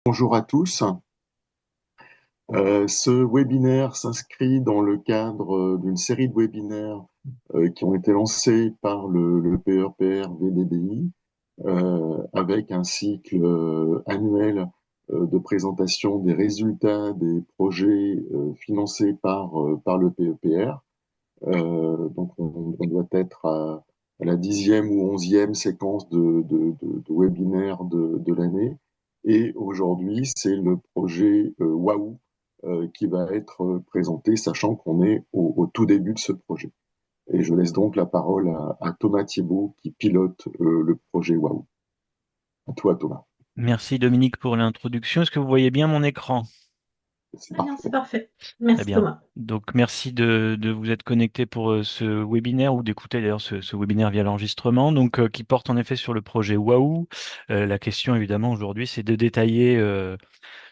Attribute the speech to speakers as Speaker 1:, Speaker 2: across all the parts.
Speaker 1: Bonjour à tous. Ce webinaire s'inscrit dans le cadre d'une série de webinaires qui ont été lancés par le PEPR VDBI avec un cycle annuel de présentation des résultats des projets financés par le PEPR. Donc on doit être à la 10e ou 11e séquence de webinaires de l'année. Et aujourd'hui, c'est le projet Waouh qui va être présenté, sachant qu'on est au tout début de ce projet. Et je laisse donc la parole à Thomas Thibault qui pilote le projet Waouh. À toi, Thomas.
Speaker 2: Merci Dominique pour l'introduction. Est-ce que vous voyez bien mon écran?
Speaker 1: C'est
Speaker 3: Très bien, c'est
Speaker 1: parfait.
Speaker 3: parfait.
Speaker 2: Très
Speaker 3: Merci
Speaker 2: bien.
Speaker 3: Thomas.
Speaker 2: Donc merci de vous être connecté pour ce webinaire ou d'écouter d'ailleurs ce webinaire via l'enregistrement, donc qui porte en effet sur le projet Waouh. La question évidemment aujourd'hui, c'est de détailler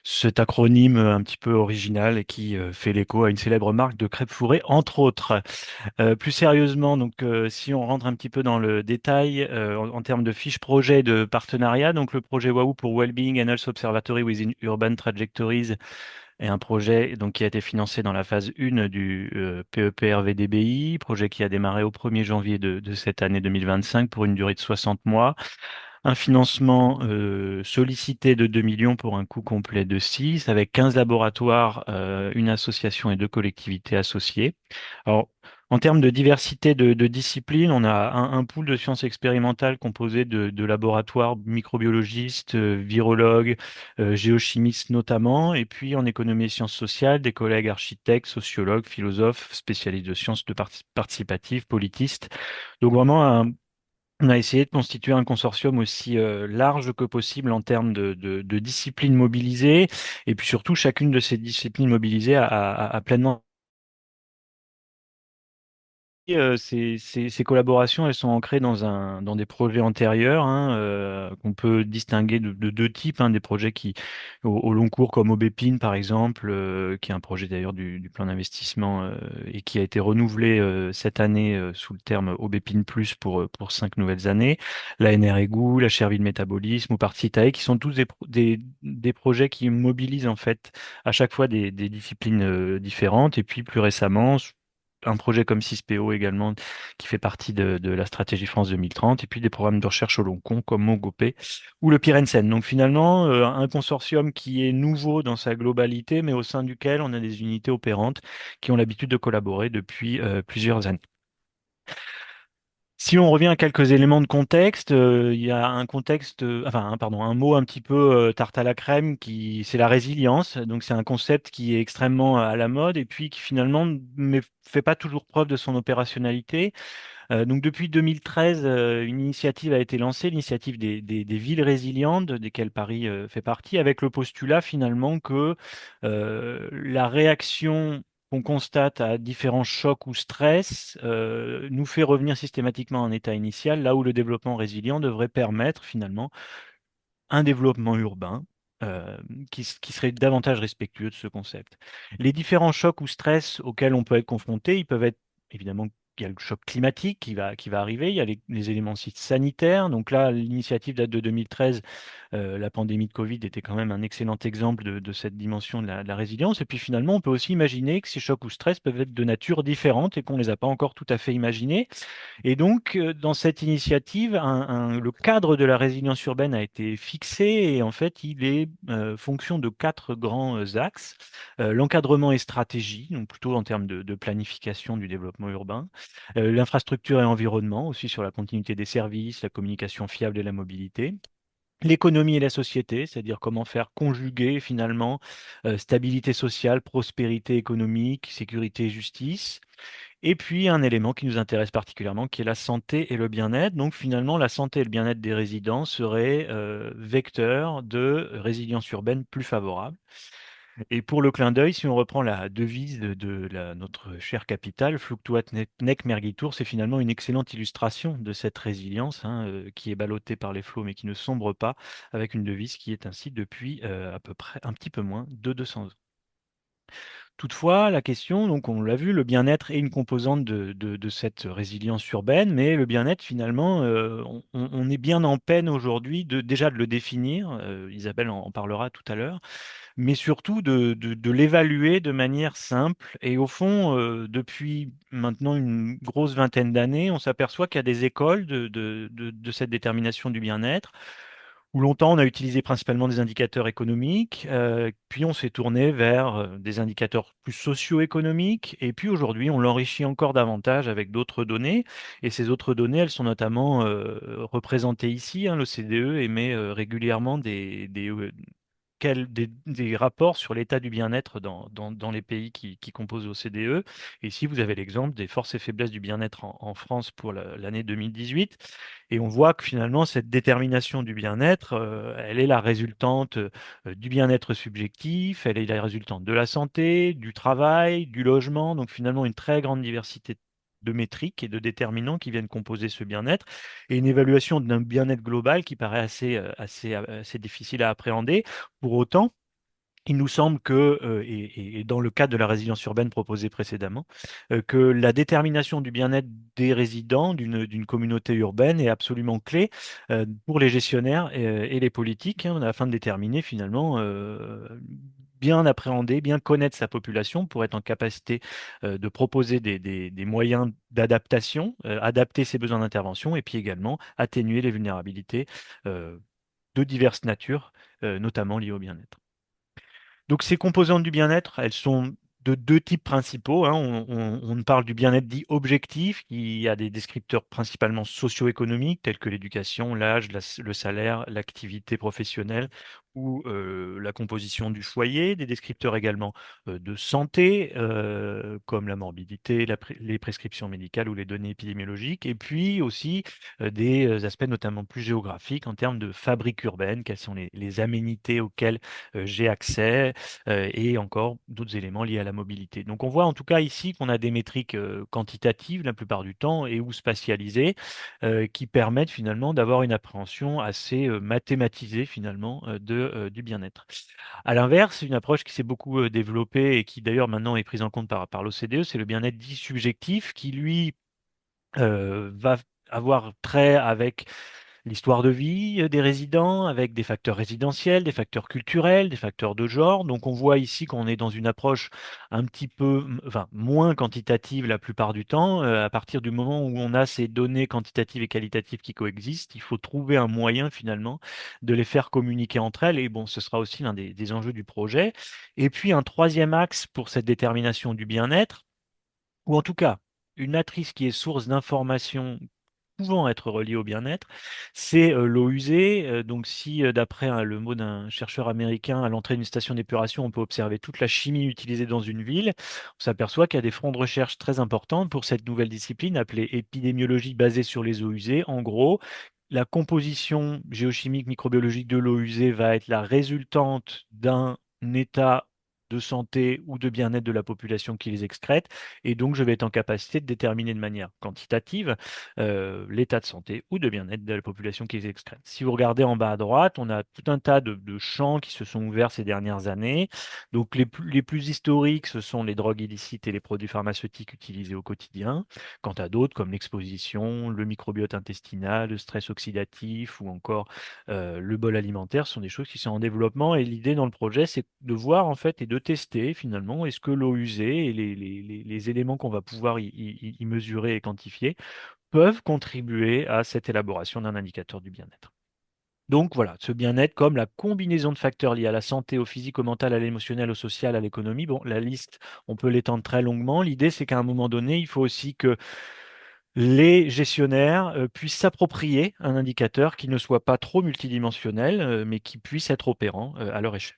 Speaker 2: cet acronyme un petit peu original et qui fait l'écho à une célèbre marque de crêpes fourrées, entre autres. Plus sérieusement, donc si on rentre un petit peu dans le détail en termes de fiches projet de partenariat, donc le projet Waouh pour Wellbeing and Health Observatory within Urban Trajectories est un projet donc qui a été financé dans la phase 1 du PEPR VDBI, projet qui a démarré au 1er janvier de cette année 2025 pour une durée de 60 mois. Un financement sollicité de 2 millions pour un coût complet de 6, avec 15 laboratoires, une association et deux collectivités associées. Alors, en termes de diversité de disciplines, on a un pool de sciences expérimentales composé de laboratoires microbiologistes, virologues, géochimistes notamment, et puis en économie et sciences sociales, des collègues architectes, sociologues, philosophes, spécialistes de sciences de participatives, politistes. Donc vraiment on a essayé de constituer un consortium aussi large que possible en termes de disciplines mobilisées, et puis surtout chacune de ces disciplines mobilisées a pleinement ces collaborations, elles sont ancrées dans des projets antérieurs hein, qu'on peut distinguer de deux types, hein, des projets qui, au long cours, comme Aubépine par exemple, qui est un projet d'ailleurs du plan d'investissement et qui a été renouvelé cette année sous le terme Aubépine Plus pour 5 nouvelles années. La NR Égou, la Cherville Métabolisme ou Partitae, qui sont tous des projets qui mobilisent en fait à chaque fois des disciplines différentes. Et puis plus récemment, un projet comme 6PO également, qui fait partie de la stratégie France 2030, et puis des programmes de recherche au long cours comme Mogopé ou le Pirensen. Donc finalement, un consortium qui est nouveau dans sa globalité, mais au sein duquel on a des unités opérantes qui ont l'habitude de collaborer depuis plusieurs années. Si on revient à quelques éléments de contexte, il y a un contexte, pardon, un mot un petit peu tarte à la crème qui, c'est la résilience. Donc c'est un concept qui est extrêmement à la mode et puis qui finalement ne fait pas toujours preuve de son opérationnalité. Donc depuis 2013, une initiative a été lancée, l'initiative des villes résilientes, desquelles Paris fait partie, avec le postulat finalement que la réaction qu'on constate à différents chocs ou stress nous fait revenir systématiquement en état initial, là où le développement résilient devrait permettre finalement un développement urbain. euh, qui serait davantage respectueux de ce concept. Les différents chocs ou stress auxquels on peut être confronté, ils peuvent être évidemment, il y a le choc climatique qui va arriver, il y a les éléments sanitaires. Donc là, l'initiative date de 2013. La pandémie de Covid était quand même un excellent exemple de cette dimension de la résilience. Et puis finalement, on peut aussi imaginer que ces chocs ou stress peuvent être de nature différente et qu'on ne les a pas encore tout à fait imaginés. Et donc, dans cette initiative, le cadre de la résilience urbaine a été fixé et en fait, il est fonction de quatre grands axes. L'encadrement et stratégie, donc plutôt en termes de planification du développement urbain. L'infrastructure et environnement, aussi sur la continuité des services, la communication fiable et la mobilité. L'économie et la société, c'est-à-dire comment faire conjuguer finalement stabilité sociale, prospérité économique, sécurité et justice. Et puis un élément qui nous intéresse particulièrement, qui est la santé et le bien-être. Donc finalement, la santé et le bien-être des résidents seraient vecteurs de résilience urbaine plus favorable. Et pour le clin d'œil, si on reprend la devise notre chère capitale, Fluctuat nec mergitur, c'est finalement une excellente illustration de cette résilience hein, qui est ballottée par les flots mais qui ne sombre pas, avec une devise qui est ainsi depuis à peu près un petit peu moins de 200 ans. Toutefois, la question, donc on l'a vu, le bien-être est une composante de cette résilience urbaine, mais le bien-être, finalement, on est bien en peine aujourd'hui déjà de le définir, Isabelle en parlera tout à l'heure, mais surtout de l'évaluer de manière simple. Et au fond, depuis maintenant une grosse vingtaine d'années, on s'aperçoit qu'il y a des écoles de cette détermination du bien-être où longtemps on a utilisé principalement des indicateurs économiques, puis on s'est tourné vers des indicateurs plus socio-économiques, et puis aujourd'hui on l'enrichit encore davantage avec d'autres données, et ces autres données, elles sont notamment représentées ici, hein. L'OCDE émet régulièrement des rapports sur l'état du bien-être dans les pays qui composent l'OCDE. Et ici, vous avez l'exemple des forces et faiblesses du bien-être en France pour l'année 2018. Et on voit que finalement, cette détermination du bien-être, elle est la résultante du bien-être subjectif, elle est la résultante de la santé, du travail, du logement. Donc finalement, une très grande diversité de métriques et de déterminants qui viennent composer ce bien-être, et une évaluation d'un bien-être global qui paraît assez difficile à appréhender. Pour autant, il nous semble que, et dans le cadre de la résilience urbaine proposée précédemment, que la détermination du bien-être des résidents d'une communauté urbaine est absolument clé pour les gestionnaires et les politiques, hein, afin de déterminer finalement, bien appréhender, bien connaître sa population pour être en capacité de proposer des moyens d'adaptation, adapter ses besoins d'intervention et puis également atténuer les vulnérabilités euh, de diverses natures, notamment liées au bien-être. Donc ces composantes du bien-être, elles sont de deux types principaux, hein. On parle du bien-être dit objectif, qui a des descripteurs principalement socio-économiques, tels que l'éducation, l'âge, le salaire, l'activité professionnelle ou la composition du foyer, des descripteurs également de santé, comme la morbidité, les prescriptions médicales ou les données épidémiologiques, et puis aussi des aspects notamment plus géographiques en termes de fabrique urbaine, quelles sont les aménités auxquelles j'ai accès, et encore d'autres éléments liés à la mobilité. Donc on voit en tout cas ici qu'on a des métriques quantitatives la plupart du temps et ou spatialisées, qui permettent finalement d'avoir une appréhension assez mathématisée finalement du bien-être. À l'inverse, une approche qui s'est beaucoup développée et qui d'ailleurs maintenant est prise en compte par l'OCDE, c'est le bien-être dit subjectif qui lui va avoir trait avec l'histoire de vie des résidents, avec des facteurs résidentiels, des facteurs culturels, des facteurs de genre. Donc on voit ici qu'on est dans une approche un petit peu, enfin, moins quantitative la plupart du temps. À partir du moment où on a ces données quantitatives et qualitatives qui coexistent, il faut trouver un moyen finalement de les faire communiquer entre elles. Et bon, ce sera aussi l'un des enjeux du projet. Et puis un troisième axe pour cette détermination du bien-être, ou en tout cas une matrice qui est source d'informations pouvant être reliées au bien-être, c'est l'eau usée. Donc, si d'après le mot d'un chercheur américain, à l'entrée d'une station d'épuration, on peut observer toute la chimie utilisée dans une ville, on s'aperçoit qu'il y a des fronts de recherche très importants pour cette nouvelle discipline appelée épidémiologie basée sur les eaux usées. En gros, la composition géochimique, microbiologique de l'eau usée va être la résultante d'un état de santé ou de bien-être de la population qui les excrète. Et donc, je vais être en capacité de déterminer de manière quantitative l'état de santé ou de bien-être de la population qui les excrète. Si vous regardez en bas à droite, on a tout un tas de champs qui se sont ouverts ces dernières années. Donc, les plus historiques, ce sont les drogues illicites et les produits pharmaceutiques utilisés au quotidien. Quant à d'autres, comme l'exposition, le microbiote intestinal, le stress oxydatif ou encore le bol alimentaire, ce sont des choses qui sont en développement. Et l'idée dans le projet, c'est de voir en fait et de tester finalement est-ce que l'eau usée et les éléments qu'on va pouvoir y mesurer et quantifier peuvent contribuer à cette élaboration d'un indicateur du bien-être. Donc voilà, ce bien-être comme la combinaison de facteurs liés à la santé, au physique, au mental, à l'émotionnel, au social, à l'économie. Bon, la liste, on peut l'étendre très longuement. L'idée, c'est qu'à un moment donné, il faut aussi que les gestionnaires puissent s'approprier un indicateur qui ne soit pas trop multidimensionnel, mais qui puisse être opérant à leur échelle.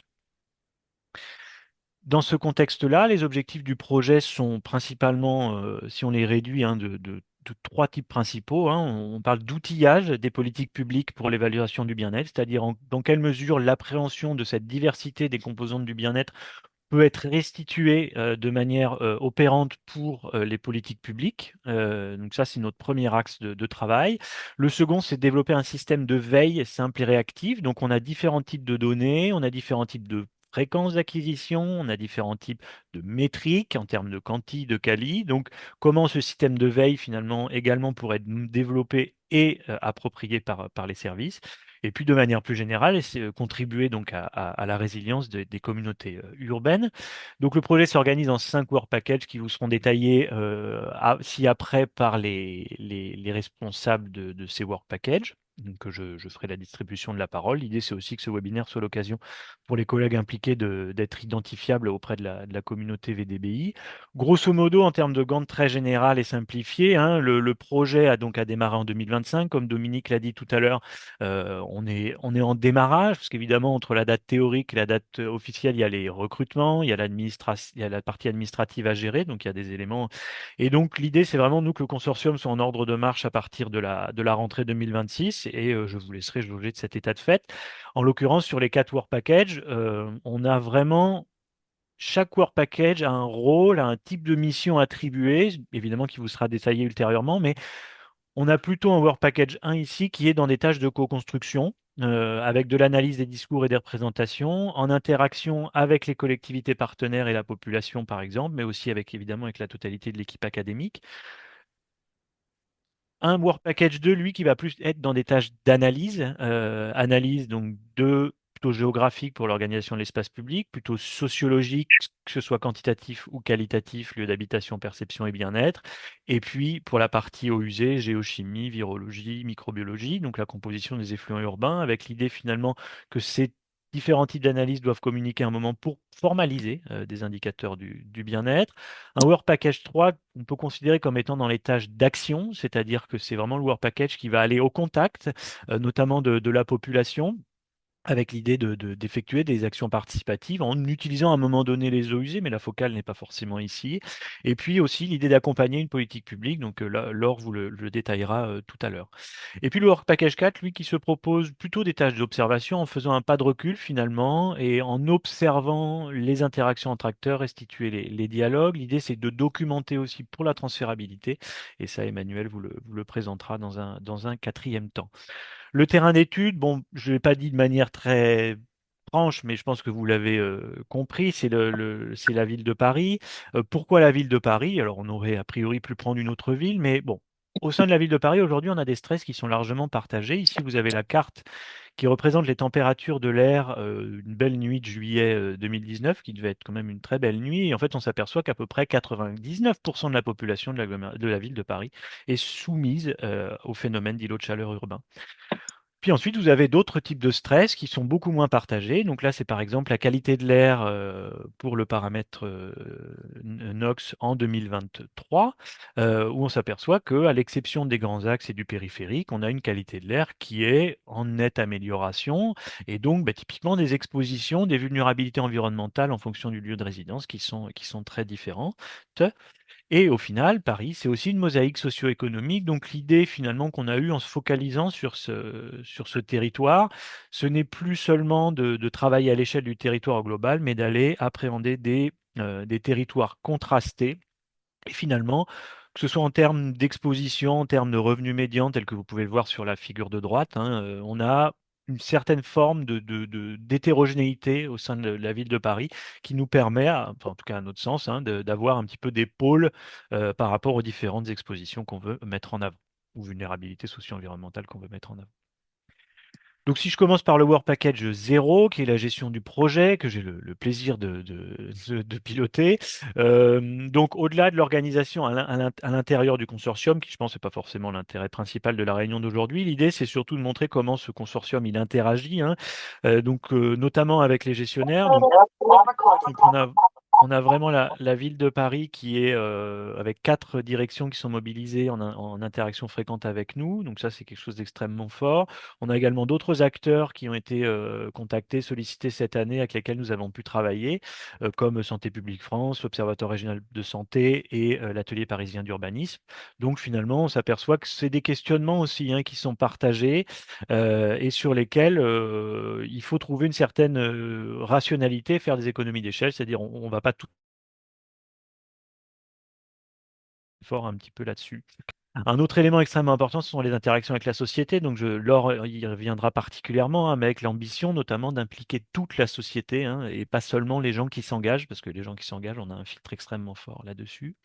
Speaker 2: Dans ce contexte-là, les objectifs du projet sont principalement, si on les réduit, hein, de trois types principaux, hein. On parle d'outillage des politiques publiques pour l'évaluation du bien-être, c'est-à-dire dans quelle mesure l'appréhension de cette diversité des composantes du bien-être peut être restituée de manière opérante pour les politiques publiques. Donc ça, c'est notre premier axe de travail. Le second, c'est de développer un système de veille simple et réactif. Donc on a différents types de données, on a différents types de fréquences d'acquisition, on a différents types de métriques en termes de quanti, de quali. Donc, comment ce système de veille, finalement, également pourrait être développé et approprié par les services. Et puis, de manière plus générale, c'est contribuer donc à la résilience des communautés urbaines. Donc, le projet s'organise en 5 work packages qui vous seront détaillés ci-après par les responsables de ces work packages. Donc, je ferai la distribution de la parole. L'idée, c'est aussi que ce webinaire soit l'occasion pour les collègues impliqués d'être identifiables auprès de la communauté VDBI. Grosso modo, en termes de Gantt très général et simplifié, hein, le projet a démarré en 2025. Comme Dominique l'a dit tout à l'heure, on est en démarrage, parce qu'évidemment, entre la date théorique et la date officielle, il y a les recrutements, il y a la partie administrative à gérer, donc il y a des éléments. Et donc, l'idée, c'est vraiment, nous, que le consortium soit en ordre de marche à partir de la rentrée 2026, et je vous laisserai jauger de cet état de fait. En l'occurrence, sur les 4 work packages, on a vraiment chaque work package a un rôle, a un type de mission attribué, évidemment qui vous sera détaillé ultérieurement, mais on a plutôt un work package 1 ici qui est dans des tâches de co-construction, avec de l'analyse des discours et des représentations, en interaction avec les collectivités partenaires et la population, par exemple, mais aussi avec évidemment avec la totalité de l'équipe académique. Un Work Package 2, lui, qui va plus être dans des tâches d'analyse, analyse donc plutôt géographique pour l'organisation de l'espace public, plutôt sociologique, que ce soit quantitatif ou qualitatif, lieu d'habitation, perception et bien-être. Et puis pour la partie eaux usées, géochimie, virologie, microbiologie, donc la composition des effluents urbains, avec l'idée finalement que ces différents types d'analyses doivent communiquer un moment pour formaliser des indicateurs du bien-être. Un Work Package 3, on peut considérer comme étant dans les tâches d'action, c'est-à-dire que c'est vraiment le Work Package qui va aller au contact, notamment de la population, avec l'idée d'effectuer des actions participatives en utilisant à un moment donné les eaux usées, mais la focale n'est pas forcément ici. Et puis aussi l'idée d'accompagner une politique publique, donc là, Laure vous le détaillera tout à l'heure. Et puis le Work Package 4, lui, qui se propose plutôt des tâches d'observation en faisant un pas de recul finalement et en observant les interactions entre acteurs, restituer les dialogues. L'idée, c'est de documenter aussi pour la transférabilité. Et ça, Emmanuel vous le présentera dans un quatrième temps. Le terrain d'étude, bon, je ne l'ai pas dit de manière très franche, mais je pense que vous l'avez compris, c'est la ville de Paris. Pourquoi la ville de Paris? Alors, on aurait a priori pu prendre une autre ville, mais bon, au sein de la ville de Paris, aujourd'hui, on a des stress qui sont largement partagés. Ici, vous avez la carte qui représente les températures de l'air, une belle nuit de juillet 2019, qui devait être quand même une très belle nuit. Et en fait, on s'aperçoit qu'à peu près 99% de la population de la ville de Paris est soumise au phénomène d'îlot de chaleur urbain. Puis ensuite, vous avez d'autres types de stress qui sont beaucoup moins partagés. Donc là, c'est par exemple la qualité de l'air pour le paramètre NOx en 2023, où on s'aperçoit qu'à l'exception des grands axes et du périphérique, on a une qualité de l'air qui est en nette amélioration. Et donc, bah, typiquement, des expositions, des vulnérabilités environnementales en fonction du lieu de résidence qui sont très différentes. Et au final, Paris, c'est aussi une mosaïque socio-économique. Donc l'idée finalement qu'on a eue en se focalisant sur ce territoire, ce n'est plus seulement de travailler à l'échelle du territoire global, mais d'aller appréhender des territoires contrastés et finalement, que ce soit en termes d'exposition, en termes de revenus médians, tel que vous pouvez le voir sur la figure de droite, hein, on a une certaine forme d'hétérogénéité au sein de la ville de Paris qui nous permet, enfin, en tout cas à notre sens, hein, d'avoir un petit peu des pôles par rapport aux différentes expositions qu'on veut mettre en avant ou vulnérabilités socio-environnementales qu'on veut mettre en avant. Donc, si je commence par le Work Package 0, qui est la gestion du projet, que j'ai le plaisir de piloter. Donc, au-delà de l'organisation à l'intérieur du consortium, qui je pense n'est pas forcément l'intérêt principal de la réunion d'aujourd'hui, l'idée, c'est surtout de montrer comment ce consortium il interagit, hein. Notamment avec les gestionnaires. Donc, on a vraiment la ville de Paris qui est avec 4 directions qui sont mobilisées en interaction fréquente avec nous. Donc ça, c'est quelque chose d'extrêmement fort. On a également d'autres acteurs qui ont été contactés, sollicités cette année, avec lesquels nous avons pu travailler, comme Santé publique France, l'Observatoire régional de santé et l'Atelier parisien d'urbanisme. Donc finalement, on s'aperçoit que c'est des questionnements aussi, hein, qui sont partagés et sur lesquels il faut trouver une certaine rationalité, faire des économies d'échelle, c'est-à-dire on ne va pas tout fort un petit peu là-dessus. Un autre élément extrêmement important, ce sont les interactions avec la société. Donc, Laure y reviendra particulièrement, hein, mais avec l'ambition notamment d'impliquer toute la société, hein, et pas seulement les gens qui s'engagent, parce que les gens qui s'engagent, on a un filtre extrêmement fort là-dessus.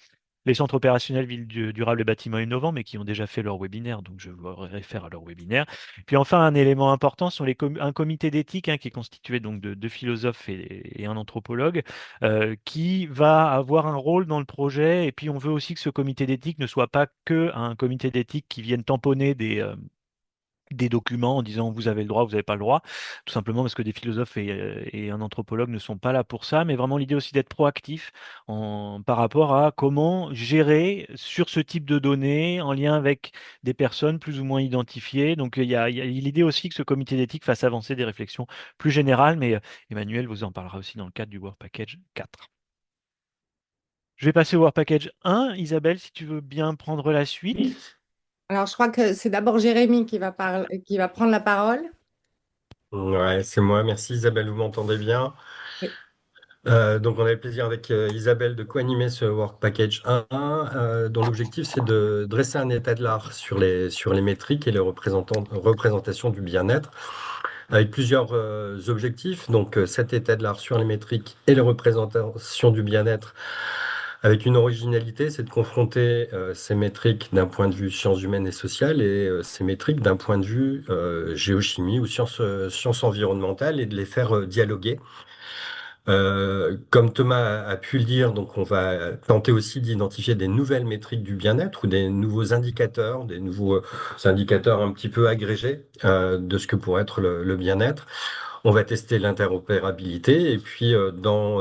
Speaker 2: Les centres opérationnels villes durables et bâtiments innovants, mais qui ont déjà fait leur webinaire, donc je vous réfère à leur webinaire. Puis enfin, un élément important sont un comité d'éthique, hein, qui est constitué donc de deux philosophes et un anthropologue, qui va avoir un rôle dans le projet. Et puis on veut aussi que ce comité d'éthique ne soit pas que un comité d'éthique qui vienne tamponner des documents en disant vous avez le droit, vous n'avez pas le droit, tout simplement parce que des philosophes et un anthropologue ne sont pas là pour ça, mais vraiment l'idée aussi d'être proactif par rapport à comment gérer sur ce type de données en lien avec des personnes plus ou moins identifiées. Donc il y a l'idée aussi que ce comité d'éthique fasse avancer des réflexions plus générales, mais Emmanuel vous en parlera aussi dans le cadre du Work Package 4. Je vais passer au Work Package 1. Isabelle, si tu veux bien prendre la suite.
Speaker 3: Alors, je crois que c'est d'abord Jérémy qui va prendre la parole.
Speaker 4: Ouais, c'est moi. Merci Isabelle, vous m'entendez bien.
Speaker 3: Oui.
Speaker 4: Donc on a le plaisir avec Isabelle de co-animer ce Work Package 1, dont l'objectif c'est de dresser un état de l'art sur les métriques et les représentations du bien-être, avec plusieurs objectifs. Donc cet état de l'art sur les métriques et les représentations du bien-être, avec une originalité, c'est de confronter ces métriques d'un point de vue sciences humaines et sociales et ces métriques d'un point de vue géochimie ou sciences environnementales et de les faire dialoguer. Comme Thomas a pu le dire, donc on va tenter aussi d'identifier des nouvelles métriques du bien-être ou des nouveaux indicateurs, des nouveaux indicateurs un petit peu agrégés de ce que pourrait être le bien-être. On va tester l'interopérabilité et puis dans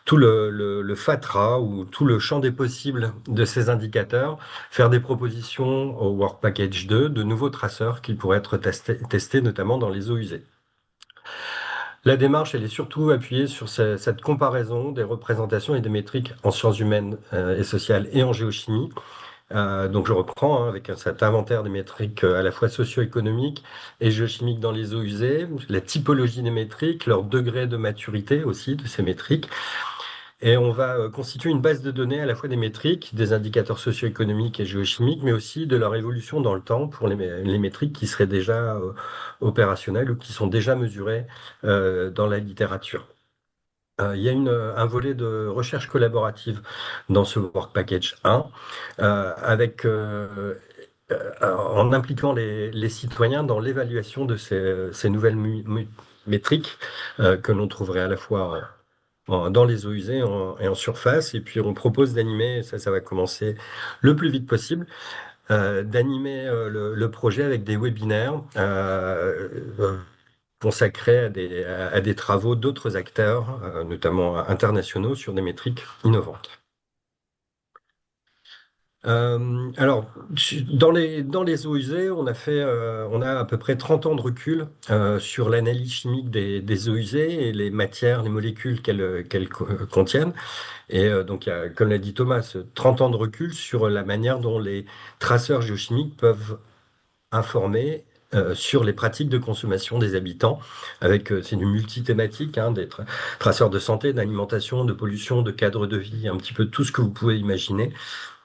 Speaker 4: tout le fatras ou tout le champ des possibles de ces indicateurs, faire des propositions au Work Package 2 de nouveaux traceurs qui pourraient être testés notamment dans les eaux usées. La démarche, elle est surtout appuyée sur cette comparaison des représentations et des métriques en sciences humaines et sociales et en géochimie. Donc je reprends, hein, avec cet inventaire des métriques à la fois socio-économiques et géochimiques dans les eaux usées, la typologie des métriques, leur degré de maturité aussi de ces métriques. Et on va constituer une base de données à la fois des métriques, des indicateurs socio-économiques et géochimiques, mais aussi de leur évolution dans le temps pour les métriques qui seraient déjà opérationnelles ou qui sont déjà mesurées dans la littérature. Il y a un volet de recherche collaborative dans ce Work Package 1, en impliquant les citoyens dans l'évaluation de ces nouvelles métriques que l'on trouverait à la fois dans les eaux usées et en surface. Et puis on propose d'animer, ça va commencer le plus vite possible, d'animer le projet avec des webinaires consacrés à des travaux d'autres acteurs, notamment internationaux, sur des métriques innovantes. Alors, dans les eaux usées, on a à peu près 30 ans de recul sur l'analyse chimique des eaux usées et les matières, les molécules qu'elles contiennent. Et donc, il y a, comme l'a dit Thomas, 30 ans de recul sur la manière dont les traceurs géochimiques peuvent informer sur les pratiques de consommation des habitants, avec c'est du multithématique, hein, des traceurs de santé, d'alimentation, de pollution, de cadre de vie, un petit peu tout ce que vous pouvez imaginer.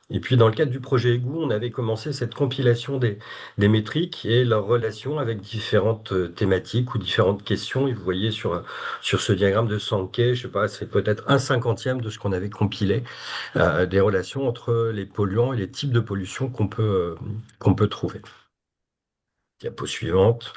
Speaker 4: Et puis, dans le cadre du projet EGOO, on avait commencé cette compilation des métriques et leur relation avec différentes thématiques ou différentes questions. Et vous voyez sur ce diagramme de Sankey, je sais pas, c'est peut-être un cinquantième de ce qu'on avait compilé, des relations entre les polluants et les types de pollution qu'on peut trouver. Diapo suivante.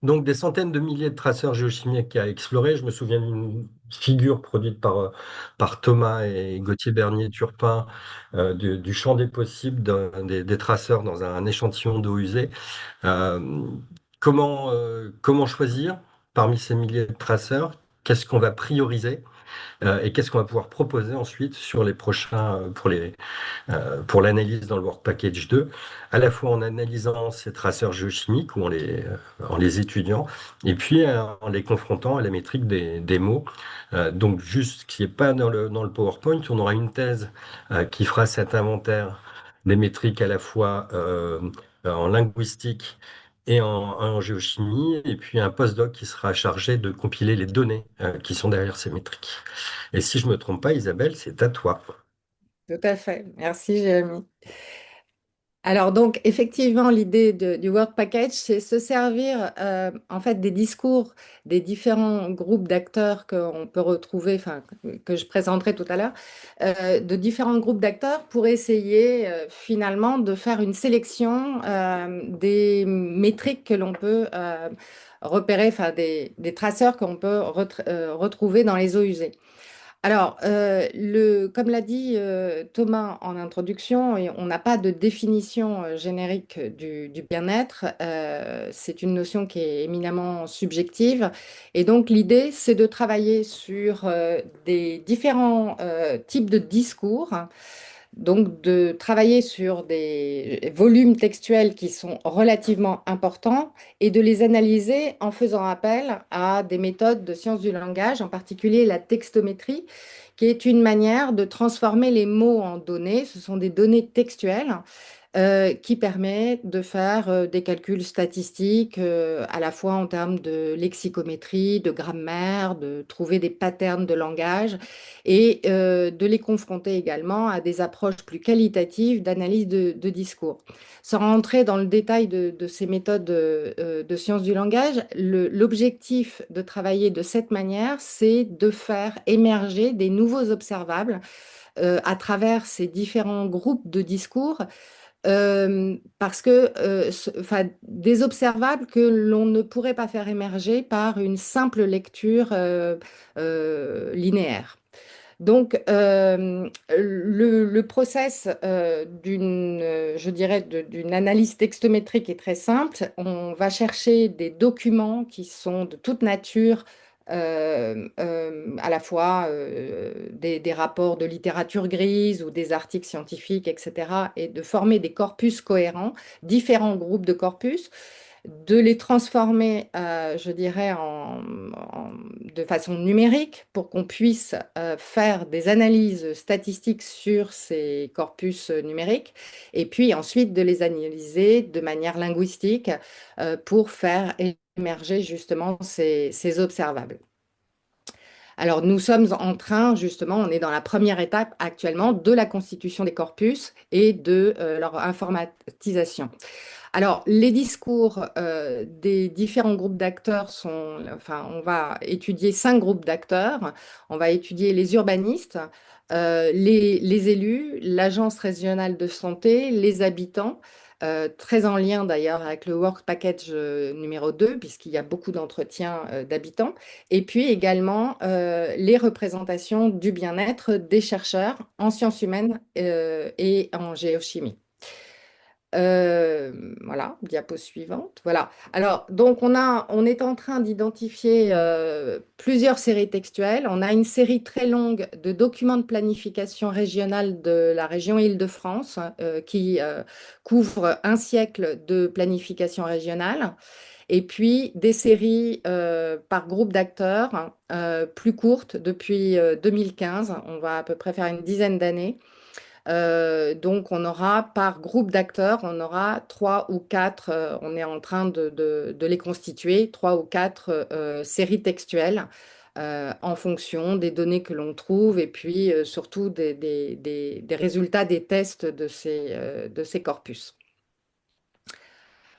Speaker 4: Donc, des centaines de milliers de traceurs géochimiques à explorer. Je me souviens d'une figure produite par Thomas et Gauthier Bernier-Turpin du champ des possibles des traceurs dans un échantillon d'eau usée. Euh, comment choisir parmi ces milliers de traceurs? Qu'est-ce qu'on va prioriser? Et qu'est-ce qu'on va pouvoir proposer ensuite sur les prochains, pour l'analyse dans le Work Package 2, à la fois en analysant ces traceurs géochimiques ou en les étudiant, et puis en les confrontant à la métrique des mots. Donc, juste ce qui n'est pas dans le PowerPoint, on aura une thèse qui fera cet inventaire des métriques à la fois en linguistique et en géochimie, et puis un postdoc qui sera chargé de compiler les données qui sont derrière ces métriques. Et si je ne me trompe pas, Isabelle, c'est à toi.
Speaker 3: Tout à fait. Merci, Jérémy. Alors donc effectivement l'idée du Work Package, c'est se servir en fait des discours des différents groupes d'acteurs qu'on peut retrouver, enfin que je présenterai tout à l'heure, de différents groupes d'acteurs pour essayer finalement de faire une sélection des métriques que l'on peut repérer, enfin des traceurs qu'on peut retrouver dans les eaux usées. Alors, comme l'a dit Thomas en introduction, et on n'a pas de définition générique du bien-être. C'est une notion qui est éminemment subjective. Et donc, l'idée, c'est de travailler sur des différents types de discours, donc de travailler sur des volumes textuels qui sont relativement importants et de les analyser en faisant appel à des méthodes de sciences du langage, en particulier la textométrie, qui est une manière de transformer les mots en données. Ce sont des données textuelles qui permet de faire des calculs statistiques à la fois en termes de lexicométrie, de grammaire, de trouver des patterns de langage et de les confronter également à des approches plus qualitatives d'analyse de discours. Sans rentrer dans le détail de ces méthodes de sciences du langage, l'objectif de travailler de cette manière, c'est de faire émerger des nouveaux observables à travers ces différents groupes de discours parce que, enfin, des observables que l'on ne pourrait pas faire émerger par une simple lecture linéaire. Donc, le process je dirais, d'une analyse textométrique est très simple. On va chercher des documents qui sont de toute nature, à la fois des rapports de littérature grise ou des articles scientifiques, etc., et de former des corpus cohérents, différents groupes de corpus, de les transformer, je dirais, de façon numérique pour qu'on puisse faire des analyses statistiques sur ces corpus numériques et puis ensuite de les analyser de manière linguistique pour faire émerger justement ces observables. Alors, nous sommes en train, justement, on est dans la première étape actuellement de la constitution des corpus et de leur informatisation. Alors, les discours des différents groupes d'acteurs sont, enfin, on va étudier 5 groupes d'acteurs. On va étudier les urbanistes, les élus, l'agence régionale de santé, les habitants, très en lien d'ailleurs avec le Work Package numéro 2, puisqu'il y a beaucoup d'entretiens d'habitants, et puis également les représentations du bien-être des chercheurs en sciences humaines et en géochimie. Voilà, diapo suivante. Voilà. Alors, donc, on est en train d'identifier plusieurs séries textuelles. On a une série très longue de documents de planification régionale de la région Île-de-France qui couvre un siècle de planification régionale. Et puis, des séries par groupe d'acteurs plus courtes depuis 2015. On va à peu près faire une dizaine d'années donc, on aura par groupe d'acteurs, on aura 3 ou 4, on est en train de les constituer, 3 ou 4 séries textuelles en fonction des données que l'on trouve et puis surtout des résultats des tests de ces corpus.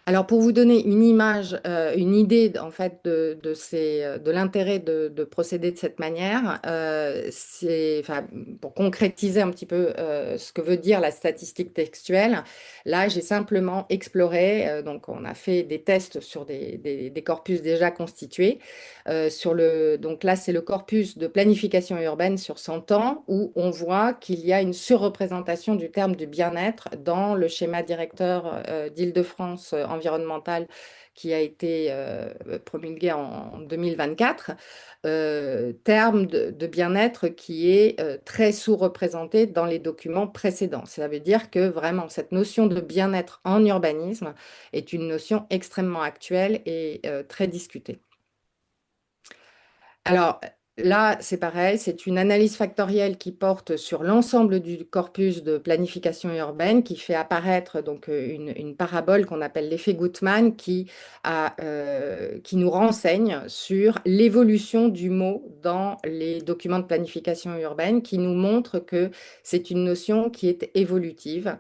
Speaker 3: Alors, pour vous donner une image, une idée en fait de l'intérêt de procéder de cette manière, enfin, pour concrétiser un petit peu ce que veut dire la statistique textuelle, là j'ai simplement exploré, donc on a fait des tests sur des corpus déjà constitués. Donc là c'est le corpus de planification urbaine sur 100 ans où on voit qu'il y a une surreprésentation du terme du bien-être dans le schéma directeur d'Île-de-France environnemental qui a été promulgué en 2024, terme de bien-être qui est très sous-représenté dans les documents précédents. Cela veut dire que vraiment cette notion de bien-être en urbanisme est une notion extrêmement actuelle et très discutée. Alors, là, c'est pareil, c'est une analyse factorielle qui porte sur l'ensemble du corpus de planification urbaine, qui fait apparaître donc une parabole qu'on appelle l'effet Gutmann, qui nous renseigne sur l'évolution du mot dans les documents de planification urbaine, qui nous montre que c'est une notion qui est évolutive.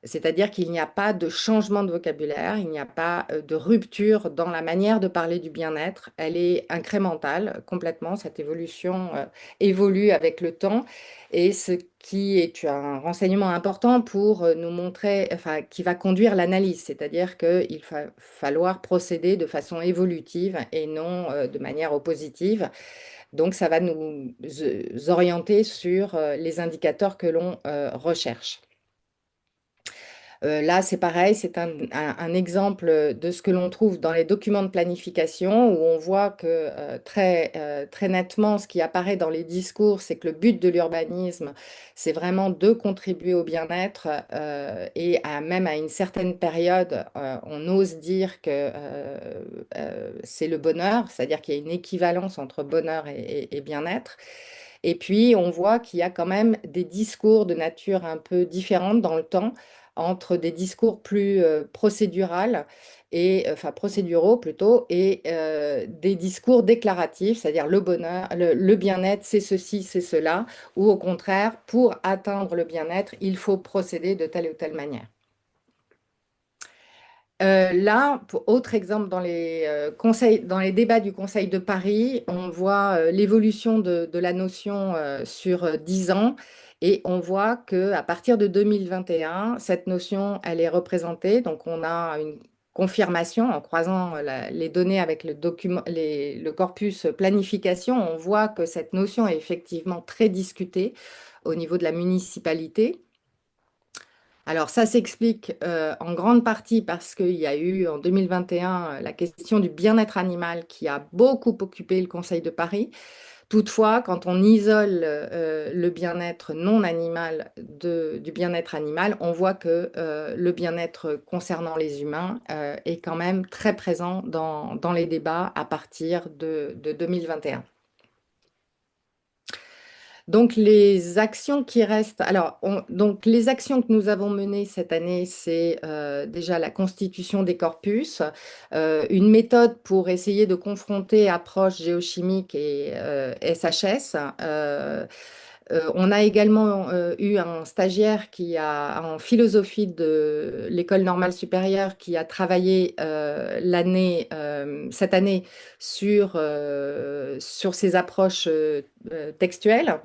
Speaker 3: C'est-à-dire qu'il n'y a pas de changement de vocabulaire, il n'y a pas de rupture dans la manière de parler du bien-être. Elle est incrémentale complètement. Cette évolution évolue avec le temps. Et ce qui est un renseignement important pour nous montrer, enfin, qui va conduire l'analyse. C'est-à-dire qu'il va falloir procéder de façon évolutive et non de manière oppositive. Donc, ça va nous orienter sur les indicateurs que l'on recherche. Là, c'est pareil, c'est un exemple de ce que l'on trouve dans les documents de planification où on voit que très nettement, ce qui apparaît dans les discours, c'est que le but de l'urbanisme, c'est vraiment de contribuer au bien-être et même à une certaine période, on ose dire que c'est le bonheur, c'est-à-dire qu'il y a une équivalence entre bonheur et bien-être. Et puis, on voit qu'il y a quand même des discours de nature un peu différente dans le temps entre des discours plus procédurales enfin procéduraux plutôt, et des discours déclaratifs, c'est-à-dire le bonheur, le bien-être, c'est ceci, c'est cela, ou au contraire, pour atteindre le bien-être, il faut procéder de telle ou telle manière. Là, autre exemple, dans les débats du Conseil de Paris, on voit l'évolution de la notion sur 10 ans et on voit qu'à partir de 2021, cette notion, elle est représentée. Donc, on a une confirmation en croisant les données avec le corpus planification. On voit que cette notion est effectivement très discutée au niveau de la municipalité. Alors ça s'explique en grande partie parce qu'il y a eu en 2021 la question du bien-être animal qui a beaucoup occupé le Conseil de Paris. Toutefois, quand on isole le bien-être non animal du bien-être animal, on voit que le bien-être concernant les humains est quand même très présent dans les débats à partir de 2021. Donc, les actions qui restent, alors, donc les actions que nous avons menées cette année, c'est déjà la constitution des corpus, une méthode pour essayer de confronter approche géochimique et SHS. On a également eu un stagiaire en philosophie de l'École normale supérieure qui a travaillé cette année sur ces approches textuelles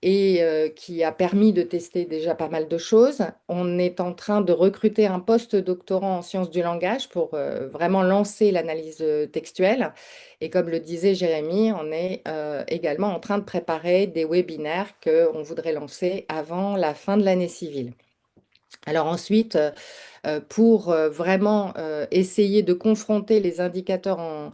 Speaker 3: et qui a permis de tester déjà pas mal de choses. On est en train de recruter un post-doctorant en sciences du langage pour vraiment lancer l'analyse textuelle. Et comme le disait Jérémy, on est également en train de préparer des webinaires qu'on voudrait lancer avant la fin de l'année civile. Alors ensuite, pour vraiment essayer de confronter les indicateurs en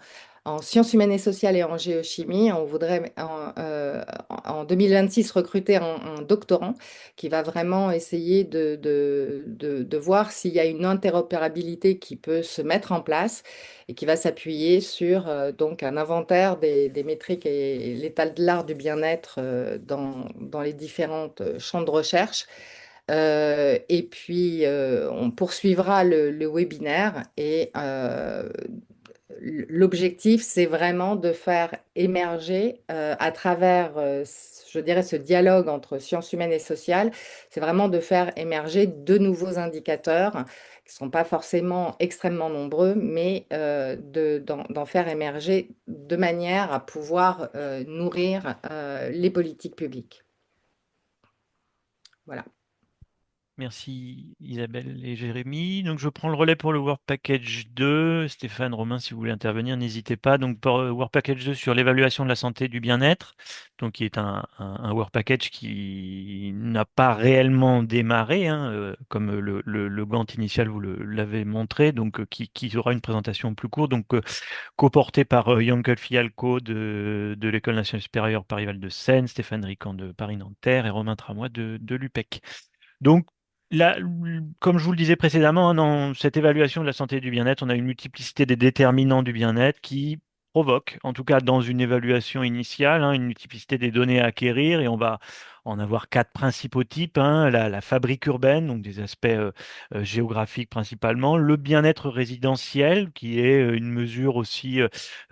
Speaker 3: sciences humaines et sociales et en géochimie, on voudrait en 2026 recruter un doctorant qui va vraiment essayer de voir s'il y a une interopérabilité qui peut se mettre en place et qui va s'appuyer sur donc un inventaire des métriques et l'état de l'art du bien-être dans les différentes champs de recherche. Et puis, on poursuivra le webinaire et l'objectif, c'est vraiment de faire émerger à travers, je dirais, ce dialogue entre sciences humaines et sociales, c'est vraiment de faire émerger de nouveaux indicateurs qui ne sont pas forcément extrêmement nombreux, mais d'en faire émerger de manière à pouvoir nourrir les politiques publiques. Voilà.
Speaker 2: Merci Isabelle et Jérémy. Donc je prends le relais pour le Work Package 2. Stéphane, Romain, si vous voulez intervenir, n'hésitez pas. Donc pour Work Package 2 sur l'évaluation de la santé et du bien-être, donc qui est un Work Package qui n'a pas réellement démarré, hein, comme le Gantt initial vous l'avez montré, donc qui aura une présentation plus courte, donc co-porté par Yankel Fialco de l'École nationale supérieure Paris-Val de Seine, Stéphane Rican de Paris-Nanterre et Romain Tramois de l'UPEC. Donc, là, comme je vous le disais précédemment, hein, dans cette évaluation de la santé et du bien-être, on a une multiplicité des déterminants du bien-être qui provoque, en tout cas dans une évaluation initiale, hein, une multiplicité des données à acquérir, et on va en avoir quatre principaux types, hein, la fabrique urbaine, donc des aspects géographiques principalement, le bien-être résidentiel, qui est une mesure aussi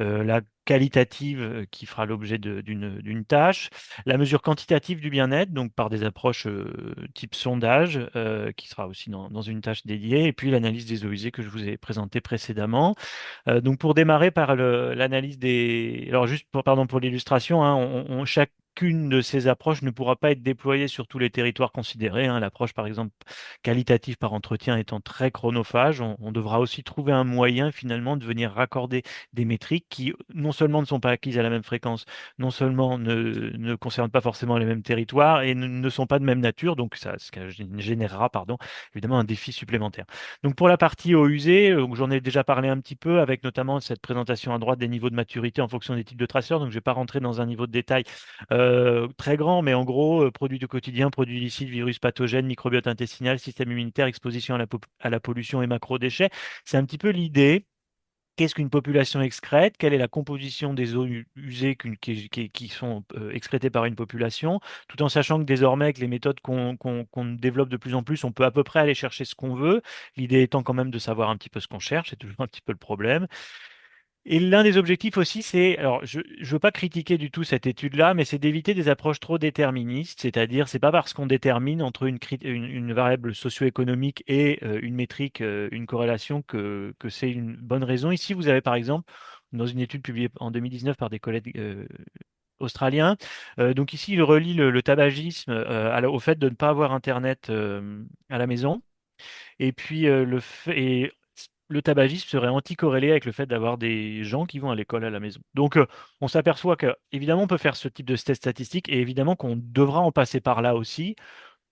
Speaker 2: la qualitative qui fera l'objet d'une tâche, la mesure quantitative du bien-être, donc par des approches type sondage, qui sera aussi dans une tâche dédiée, et puis l'analyse des eaux usées que je vous ai présentée précédemment. Donc pour démarrer par l'analyse des... Alors juste pardon pour l'illustration, hein, chacune de ces approches ne pourra pas être déployée sur tous les territoires considérés, hein. L'approche par exemple qualitative par entretien étant très chronophage, on devra aussi trouver un moyen finalement de venir raccorder des métriques qui non seulement ne sont pas acquises à la même fréquence, non seulement ne concernent pas forcément les mêmes territoires et ne sont pas de même nature, donc ça générera pardon, évidemment un défi supplémentaire. Donc pour la partie eau usée, j'en ai déjà parlé un petit peu, avec notamment cette présentation à droite des niveaux de maturité en fonction des types de traceurs. Donc je ne vais pas rentrer dans un niveau de détail très grand, mais en gros, produits du quotidien, produits licites, virus pathogènes, microbiote intestinal, système immunitaire, exposition à la pollution et macro-déchets. C'est un petit peu l'idée. Qu'est-ce qu'une population excrète? Quelle est la composition des eaux usées qui sont excrétées par une population? Tout en sachant que désormais, avec les méthodes qu'on développe de plus en plus, on peut à peu près aller chercher ce qu'on veut. L'idée étant quand même de savoir un petit peu ce qu'on cherche, c'est toujours un petit peu le problème. Et l'un des objectifs aussi, c'est, alors je ne veux pas critiquer du tout cette étude-là, mais c'est d'éviter des approches trop déterministes, c'est-à-dire c'est pas parce qu'on détermine entre une variable socio-économique et une métrique, une corrélation que c'est une bonne raison. Ici, vous avez par exemple, dans une étude publiée en 2019 par des collègues australiens, donc ici, il relie le tabagisme au fait de ne pas avoir Internet à la maison. Et puis, le tabagisme serait anticorrélé avec le fait d'avoir des gens qui vont à l'école à la maison. Donc, on s'aperçoit que, évidemment, on peut faire ce type de test statistique et évidemment qu'on devra en passer par là aussi.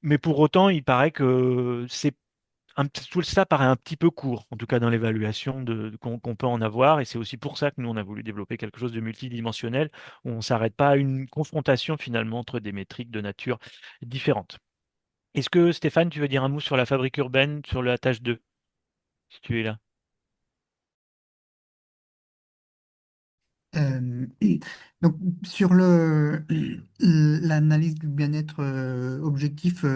Speaker 2: Mais pour autant, il paraît que tout ça paraît un petit peu court, en tout cas dans l'évaluation qu'on peut en avoir. Et c'est aussi pour ça que nous, on a voulu développer quelque chose de multidimensionnel où on ne s'arrête pas à une confrontation finalement entre des métriques de nature différentes. Est-ce que Stéphane, tu veux dire un mot sur la fabrique urbaine, sur la tâche 2, si tu es là?
Speaker 5: Euh, donc, sur l'analyse du bien-être objectif,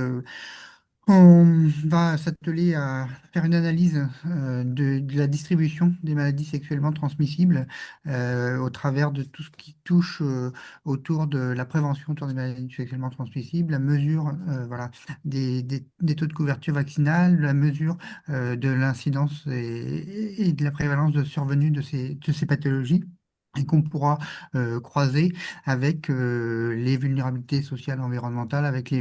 Speaker 5: on va s'atteler à faire une analyse de la distribution des maladies sexuellement transmissibles au travers de tout ce qui touche autour de la prévention autour des maladies sexuellement transmissibles, la mesure voilà, des taux de couverture vaccinale, la mesure de l'incidence et de la prévalence de survenue de ces pathologies, et qu'on pourra croiser avec les vulnérabilités sociales et environnementales, avec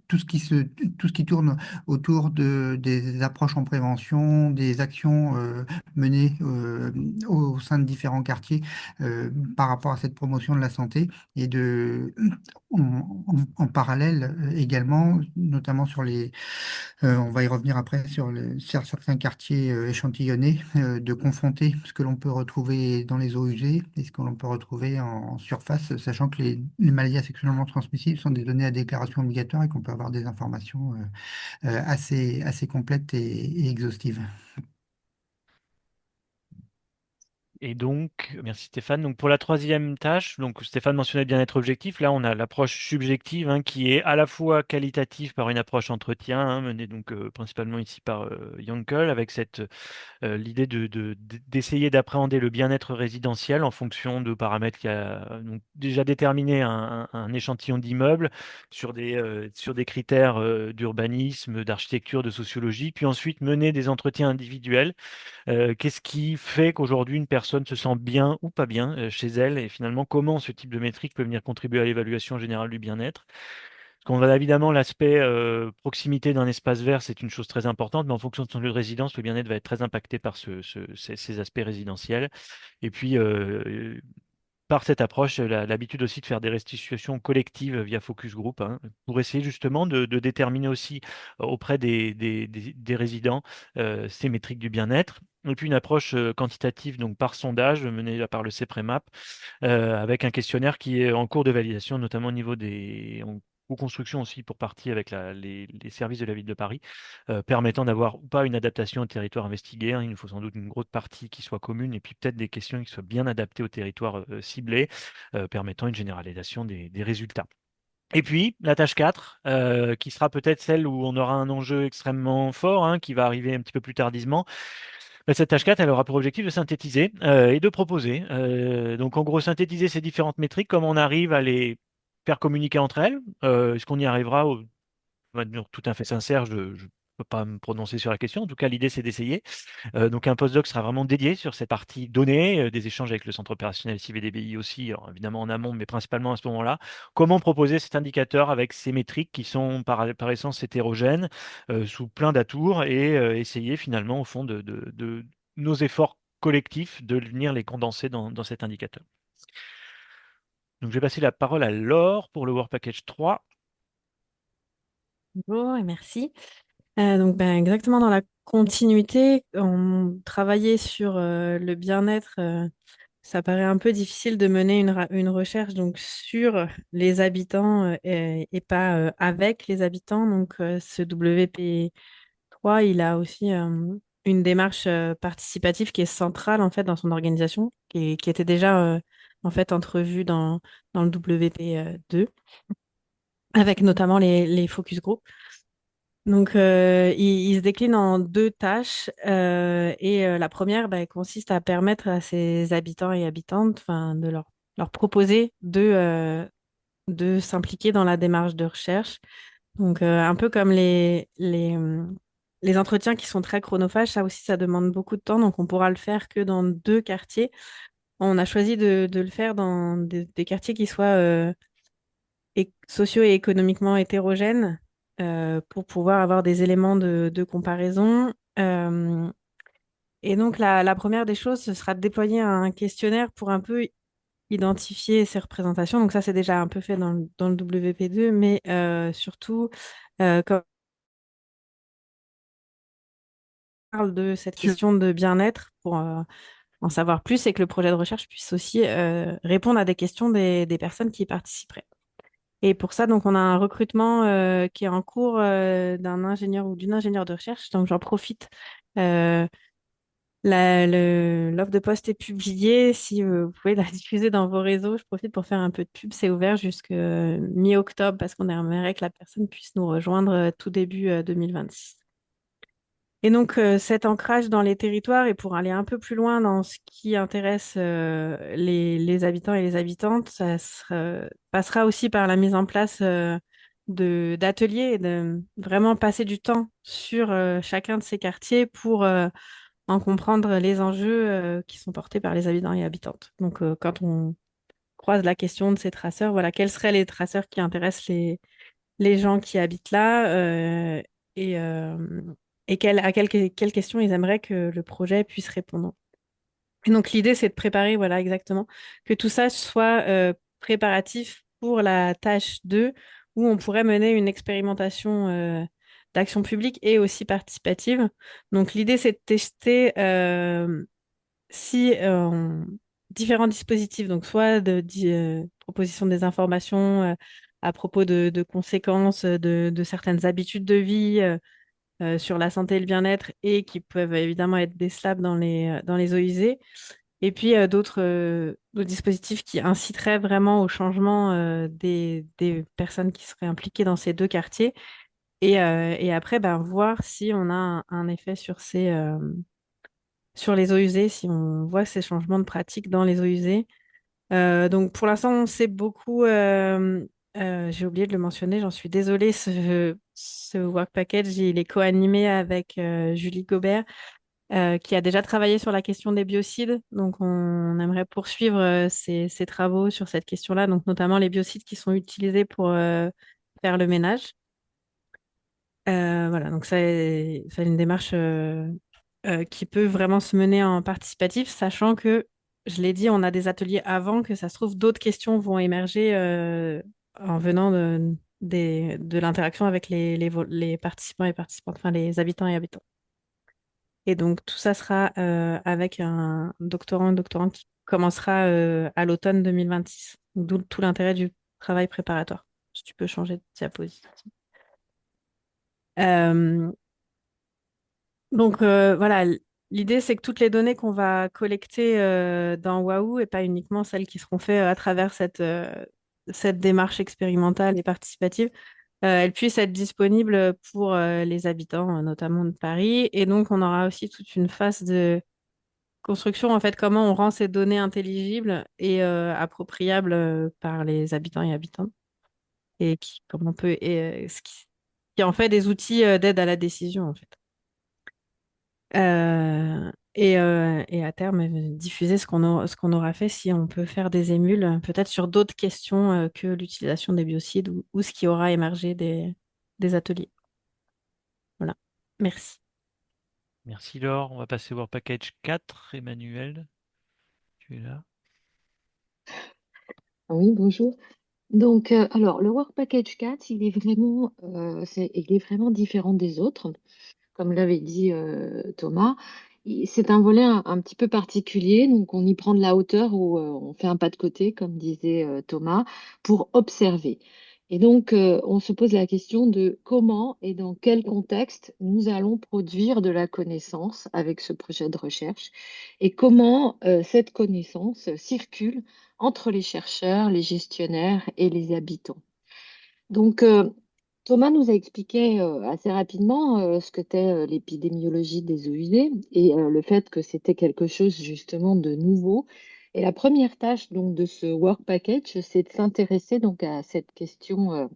Speaker 5: tout ce qui tourne autour des approches en prévention, des actions menées au sein de différents quartiers euh, par rapport à cette promotion de la santé, et en parallèle également, notamment on va y revenir après sur certains quartiers échantillonnés, de confronter ce que l'on peut retrouver dans les eaux usées et ce que l'on peut retrouver en surface, sachant que les maladies sexuellement transmissibles sont des données à déclaration obligatoire et qu'on peut avoir des informations assez complètes et exhaustives.
Speaker 2: Et donc, merci Stéphane. Donc pour la troisième tâche, donc Stéphane mentionnait le bien-être objectif. Là, on a l'approche subjective, hein, qui est à la fois qualitative par une approche entretien, hein, menée donc principalement ici par Yankel, avec l'idée d'essayer d'appréhender le bien-être résidentiel en fonction de paramètres qui a donc déjà déterminé un échantillon d'immeubles sur des critères d'urbanisme, d'architecture, de sociologie, puis ensuite mener des entretiens individuels. Qu'est-ce qui fait qu'aujourd'hui une personne se sent bien ou pas bien chez elle, et finalement comment ce type de métrique peut venir contribuer à l'évaluation générale du bien-être? Parce qu'on va évidemment l'aspect proximité d'un espace vert, c'est une chose très importante, mais en fonction de son lieu de résidence, le bien-être va être très impacté par ces aspects résidentiels. Et puis, par cette approche, l'habitude aussi de faire des restitutions collectives via focus group, hein, pour essayer justement de déterminer aussi auprès des résidents ces métriques du bien-être. Et puis une approche quantitative, donc par sondage, menée là par le CEPREMAP, avec un questionnaire qui est en cours de validation, notamment au niveau ou construction aussi pour partie avec les services de la ville de Paris, permettant d'avoir ou pas une adaptation au territoire investigué, hein. Il nous faut sans doute une grosse partie qui soit commune et puis peut-être des questions qui soient bien adaptées au territoire ciblé, permettant une généralisation des résultats. Et puis, la tâche 4, qui sera peut-être celle où on aura un enjeu extrêmement fort, hein, qui va arriver un petit peu plus tardivement. Cette tâche 4, elle aura pour objectif de synthétiser et de proposer. Donc, en gros, synthétiser ces différentes métriques, comment on arrive à les faire communiquer entre elles. Est-ce qu'on y arrivera de manière tout à fait sincère, je ne peux pas me prononcer sur la question. En tout cas, l'idée, c'est d'essayer. Donc, un postdoc sera vraiment dédié sur cette partie données, des échanges avec le centre opérationnel CVDBI aussi, alors évidemment en amont, mais principalement à ce moment-là. Comment proposer cet indicateur avec ces métriques qui sont par essence hétérogènes, sous plein d'atours, et essayer finalement, au fond, de nos efforts collectifs de venir les condenser dans cet indicateur. Donc, je vais passer la parole à Laure pour le Work Package 3.
Speaker 6: Bonjour et merci. Donc, exactement dans la continuité, on travaillait sur le bien-être. Ça paraît un peu difficile de mener une recherche donc sur les habitants et pas avec les habitants. Donc, ce WP3, il a aussi une démarche participative qui est centrale en fait dans son organisation, qui était déjà en fait entrevue dans le WP2, avec notamment les focus group. Donc, il se décline en deux tâches et la première consiste à permettre à ses habitants et habitantes, enfin, de leur proposer de s'impliquer dans la démarche de recherche. Donc, un peu comme les entretiens qui sont très chronophages, ça aussi, ça demande beaucoup de temps. Donc, on pourra le faire que dans deux quartiers. On a choisi de le faire dans des quartiers qui soient socio et économiquement hétérogènes pour pouvoir avoir des éléments de comparaison. Et donc, la première des choses, ce sera de déployer un questionnaire pour un peu identifier ces représentations. Donc, ça, c'est déjà un peu fait dans le WP2, mais surtout, quand on parle de cette question de bien-être, pour en savoir plus, et que le projet de recherche puisse aussi répondre à des questions des personnes qui y participeraient. Et pour ça, donc, on a un recrutement qui est en cours d'un ingénieur ou d'une ingénieure de recherche. Donc, j'en profite. Euh, l'offre de poste est publiée. Si vous pouvez la diffuser dans vos réseaux, je profite pour faire un peu de pub. C'est ouvert jusqu'à mi-octobre parce qu'on aimerait que la personne puisse nous rejoindre tout début 2026. Et donc, cet ancrage dans les territoires, et pour aller un peu plus loin dans ce qui intéresse les habitants et les habitantes, passera aussi par la mise en place d'ateliers et de vraiment passer du temps sur chacun de ces quartiers pour en comprendre les enjeux qui sont portés par les habitants et habitantes. Donc, quand on croise la question de ces traceurs, voilà, quels seraient les traceurs qui intéressent les gens qui habitent là et, euh, et à quelles questions ils aimeraient que le projet puisse répondre. Et donc l'idée, c'est de préparer, voilà, exactement, que tout ça soit préparatif pour la tâche 2, où on pourrait mener une expérimentation d'action publique et aussi participative. Donc l'idée, c'est de tester si différents dispositifs, donc soit proposition des informations à propos de conséquences de certaines habitudes de vie sur la santé et le bien-être et qui peuvent évidemment être décelables dans les OIZ. Et puis d'autres dispositifs qui inciteraient vraiment au changement des personnes qui seraient impliquées dans ces deux quartiers. Et après, voir si on a un effet sur sur les OUZ, si on voit ces changements de pratique dans les OUZ. Donc pour l'instant, on sait beaucoup. J'ai oublié de le mentionner, j'en suis désolée. Ce work package, il est co-animé avec Julie Gobert, qui a déjà travaillé sur la question des biocides. Donc on aimerait poursuivre ses travaux sur cette question-là, donc notamment les biocides qui sont utilisés pour faire le ménage. Voilà, donc c'est une démarche qui peut vraiment se mener en participatif, sachant que, je l'ai dit, on a des ateliers avant, que ça se trouve, d'autres questions vont émerger en venant de l'interaction avec les participants et participantes, enfin les habitants et habitantes. Et donc tout ça sera avec un doctorant, une doctorante qui commencera à l'automne 2026, d'où tout l'intérêt du travail préparatoire tu peux changer de diapositive. Euh, donc voilà, l'idée c'est que toutes les données qu'on va collecter dans Wahoo et pas uniquement celles qui seront faites à travers cette démarche expérimentale et participative, elles puissent être disponibles pour les habitants, notamment de Paris. Et donc on aura aussi toute une phase de construction, en fait, comment on rend ces données intelligibles et appropriables par les habitants et habitantes et comment on peut, qui en fait des outils d'aide à la décision, en fait. Et à terme, diffuser ce qu'on aura fait si on peut faire des émules, peut-être sur d'autres questions que l'utilisation des biocides ou ce qui aura émergé des ateliers. Voilà. Merci.
Speaker 2: Merci Laure. On va passer au Work Package 4. Emmanuel, tu es là.
Speaker 7: Oui, bonjour. Donc, alors, le Work Package 4, il est vraiment différent des autres. Comme l'avait dit Thomas, c'est un volet un petit peu particulier. Donc, on y prend de la hauteur ou on fait un pas de côté, comme disait Thomas, pour observer. Et donc, on se pose la question de comment et dans quel contexte nous allons produire de la connaissance avec ce projet de recherche et comment cette connaissance circule entre les chercheurs, les gestionnaires et les habitants. Donc, Thomas nous a expliqué assez rapidement ce qu'était l'épidémiologie des eaux usées et le fait que c'était quelque chose justement de nouveau. Et la première tâche donc de ce work package, c'est de s'intéresser donc à cette question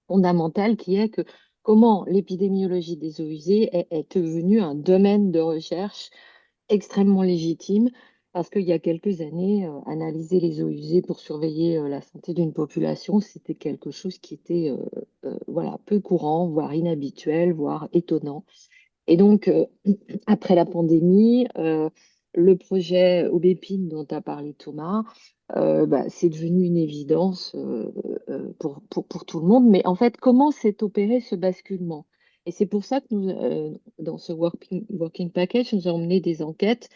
Speaker 7: fondamentale qui est que comment l'épidémiologie des eaux usées est devenue un domaine de recherche extrêmement légitime parce qu'il y a quelques années, analyser les eaux usées pour surveiller la santé d'une population, c'était quelque chose qui était voilà, peu courant, voire inhabituel, voire étonnant. Et donc, après la pandémie, le projet Aubépine dont a parlé Thomas, c'est devenu une évidence pour tout le monde. Mais en fait, comment s'est opéré ce basculement? Et c'est pour ça que nous, dans ce working package, nous avons mené des enquêtes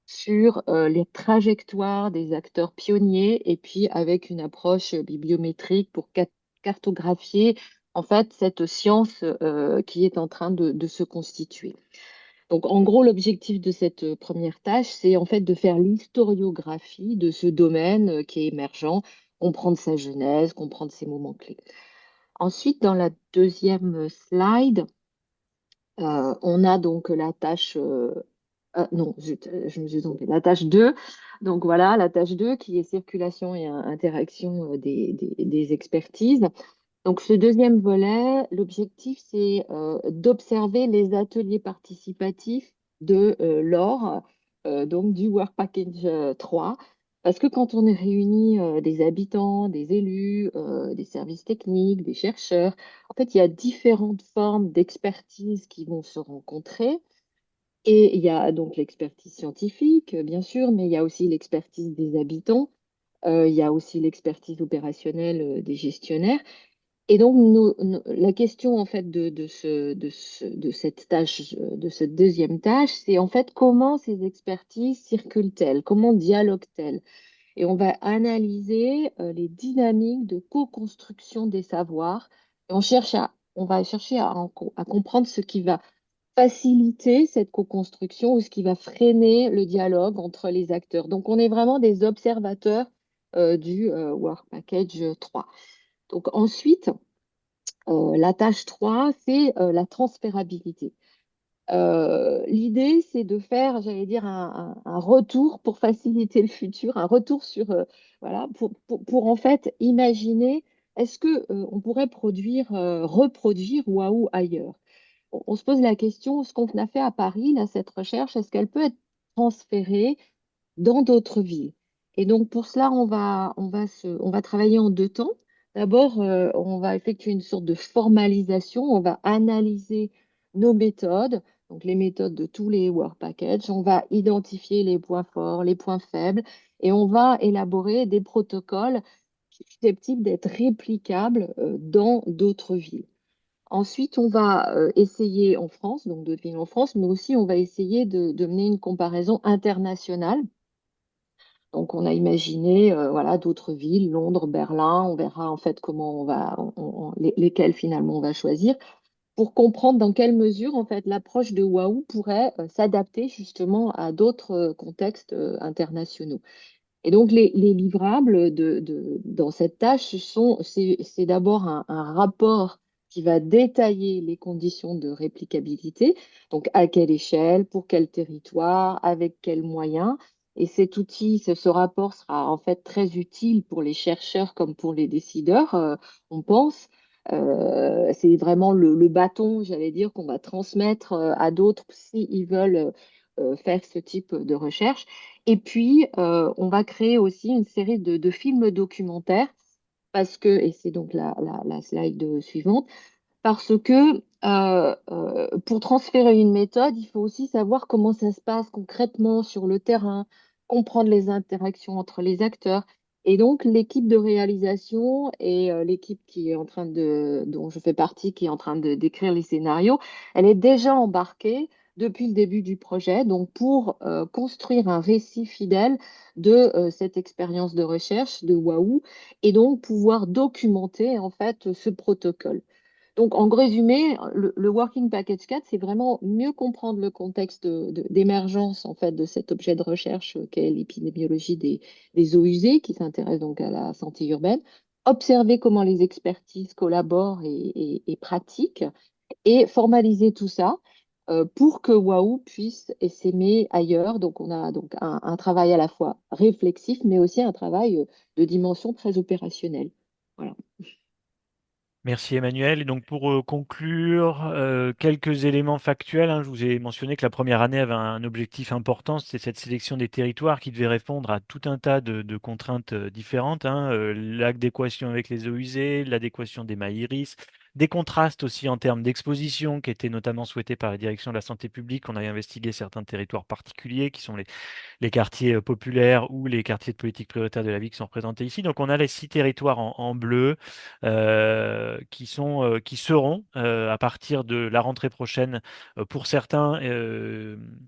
Speaker 7: sur les trajectoires des acteurs pionniers et puis avec une approche bibliométrique pour cartographier en fait cette science qui est en train de se constituer. Donc en gros, l'objectif de cette première tâche, c'est en fait de faire l'historiographie de ce domaine qui est émergent, comprendre sa genèse, comprendre ses moments clés. Ensuite, dans la deuxième slide, on a donc la tâche non, zut, je me suis trompée. La tâche 2, donc voilà, la tâche 2 qui est circulation et interaction des expertises. Donc ce deuxième volet, l'objectif, c'est d'observer les ateliers participatifs de Laure, donc du Work Package 3. Parce que quand on est réuni des habitants, des élus, des services techniques, des chercheurs, en fait, il y a différentes formes d'expertise qui vont se rencontrer. Et il y a donc l'expertise scientifique, bien sûr, mais il y a aussi l'expertise des habitants, il y a aussi l'expertise opérationnelle des gestionnaires. Et donc, la question en fait de cette tâche, de cette deuxième tâche, c'est en fait comment ces expertises circulent-elles, comment dialoguent-elles? Et on va analyser les dynamiques de co-construction des savoirs. Et on va chercher à comprendre ce qui va faciliter cette co-construction ou ce qui va freiner le dialogue entre les acteurs. Donc, on est vraiment des observateurs du Work Package 3. Donc, ensuite, la tâche 3, c'est la transférabilité. L'idée, c'est de faire, j'allais dire, un retour pour faciliter le futur, un retour sur, voilà, pour en fait imaginer, est-ce que on pourrait reproduire Waouh ailleurs? On se pose la question, ce qu'on a fait à Paris, là, cette recherche, est-ce qu'elle peut être transférée dans d'autres villes? Et donc, pour cela, on va travailler en deux temps. D'abord, on va effectuer une sorte de formalisation, on va analyser nos méthodes, donc les méthodes de tous les work packages, on va identifier les points forts, les points faibles, et on va élaborer des protocoles susceptibles d'être réplicables dans d'autres villes. Ensuite, on va essayer en France, donc d'autres villes en France, mais aussi on va essayer de mener une comparaison internationale Donc, on a imaginé voilà, d'autres villes, Londres, Berlin. On verra en fait comment lesquelles finalement on va choisir pour comprendre dans quelle mesure en fait l'approche de Waouh pourrait s'adapter justement à d'autres contextes internationaux. Et donc les livrables dans cette tâche, c'est d'abord un rapport qui va détailler les conditions de réplicabilité, donc à quelle échelle, pour quel territoire, avec quels moyens. Et cet outil, ce rapport sera en fait très utile pour les chercheurs comme pour les décideurs, on pense. C'est vraiment le bâton, j'allais dire, qu'on va transmettre à d'autres s'ils veulent faire ce type de recherche. Et puis, on va créer aussi une série de films documentaires parce que, et c'est donc la slide suivante, parce que pour transférer une méthode, il faut aussi savoir comment ça se passe concrètement sur le terrain, comprendre les interactions entre les acteurs. Et donc, l'équipe de réalisation et l'équipe qui est dont je fais partie, qui est en train de d'écrire les scénarios, elle est déjà embarquée depuis le début du projet, donc pour construire un récit fidèle de cette expérience de recherche de Waouh et donc pouvoir documenter en fait ce protocole. Donc, en résumé, le Working Package 4, c'est vraiment mieux comprendre le contexte d'émergence en fait de cet objet de recherche qu'est l'épidémiologie des eaux usées, qui s'intéresse donc à la santé urbaine, observer comment les expertises collaborent et pratiquent, et formaliser tout ça pour que Waouh puisse s'aimer ailleurs. Donc, on a donc un travail à la fois réflexif, mais aussi un travail de dimension très opérationnelle. Voilà.
Speaker 2: Merci Emmanuel. Et donc pour conclure, quelques éléments factuels, hein. Je vous ai mentionné que la première année avait un objectif important, c'était cette sélection des territoires qui devait répondre à tout un tas de contraintes différentes, hein. L'adéquation avec les eaux usées, l'adéquation des mailles iris, des contrastes aussi en termes d'exposition qui étaient notamment souhaités par la direction de la santé publique. On a investigué certains territoires particuliers qui sont les quartiers populaires ou les quartiers de politique prioritaire de la ville qui sont représentés ici. Donc on a les 6 territoires en bleu qui seront à partir de la rentrée prochaine pour certains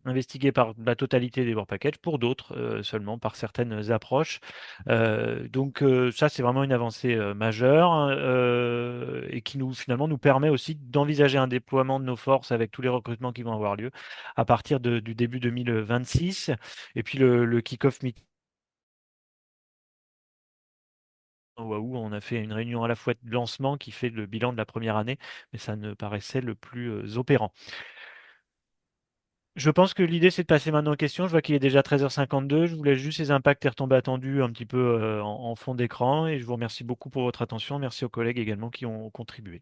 Speaker 2: investigués par la totalité des work packages, pour d'autres seulement par certaines approches. Ça c'est vraiment une avancée majeure, hein, et qui nous finalement nous permet aussi d'envisager un déploiement de nos forces avec tous les recrutements qui vont avoir lieu à partir du début 2026. Et puis le kick-off meeting, où on a fait une réunion à la fois de lancement qui fait le bilan de la première année, mais ça ne paraissait le plus opérant. Je pense que l'idée, c'est de passer maintenant aux questions. Je vois qu'il est déjà 13h52. Je voulais juste les impacts et retombées attendues un petit peu en fond d'écran. Et je vous remercie beaucoup pour votre attention. Merci aux collègues également qui ont contribué.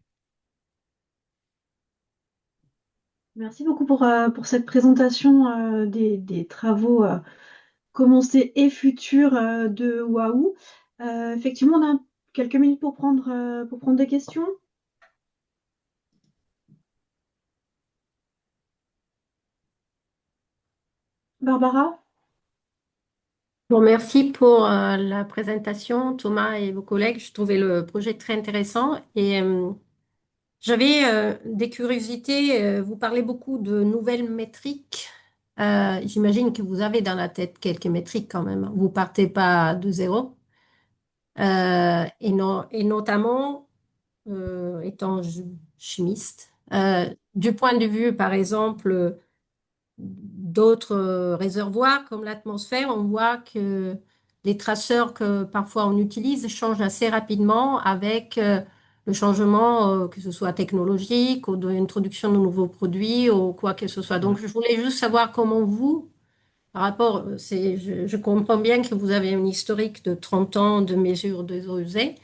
Speaker 8: Merci beaucoup pour cette présentation des travaux commencés et futurs de Waouh. Effectivement, on a quelques minutes pour prendre des questions. Barbara?
Speaker 9: Bon, merci pour la présentation, Thomas et vos collègues. Je trouvais le projet très intéressant et j'avais des curiosités. Vous parlez beaucoup de nouvelles métriques. J'imagine que vous avez dans la tête quelques métriques quand même. Vous partez pas de zéro. Et notamment, étant chimiste, du point de vue, par exemple, d'autres réservoirs comme l'atmosphère, on voit que les traceurs que parfois on utilise changent assez rapidement avec le changement, que ce soit technologique ou de l'introduction de nouveaux produits ou quoi que ce soit. Donc, je voulais juste savoir comment vous, par rapport, je comprends bien que vous avez un historique de 30 ans de mesure des eaux usées,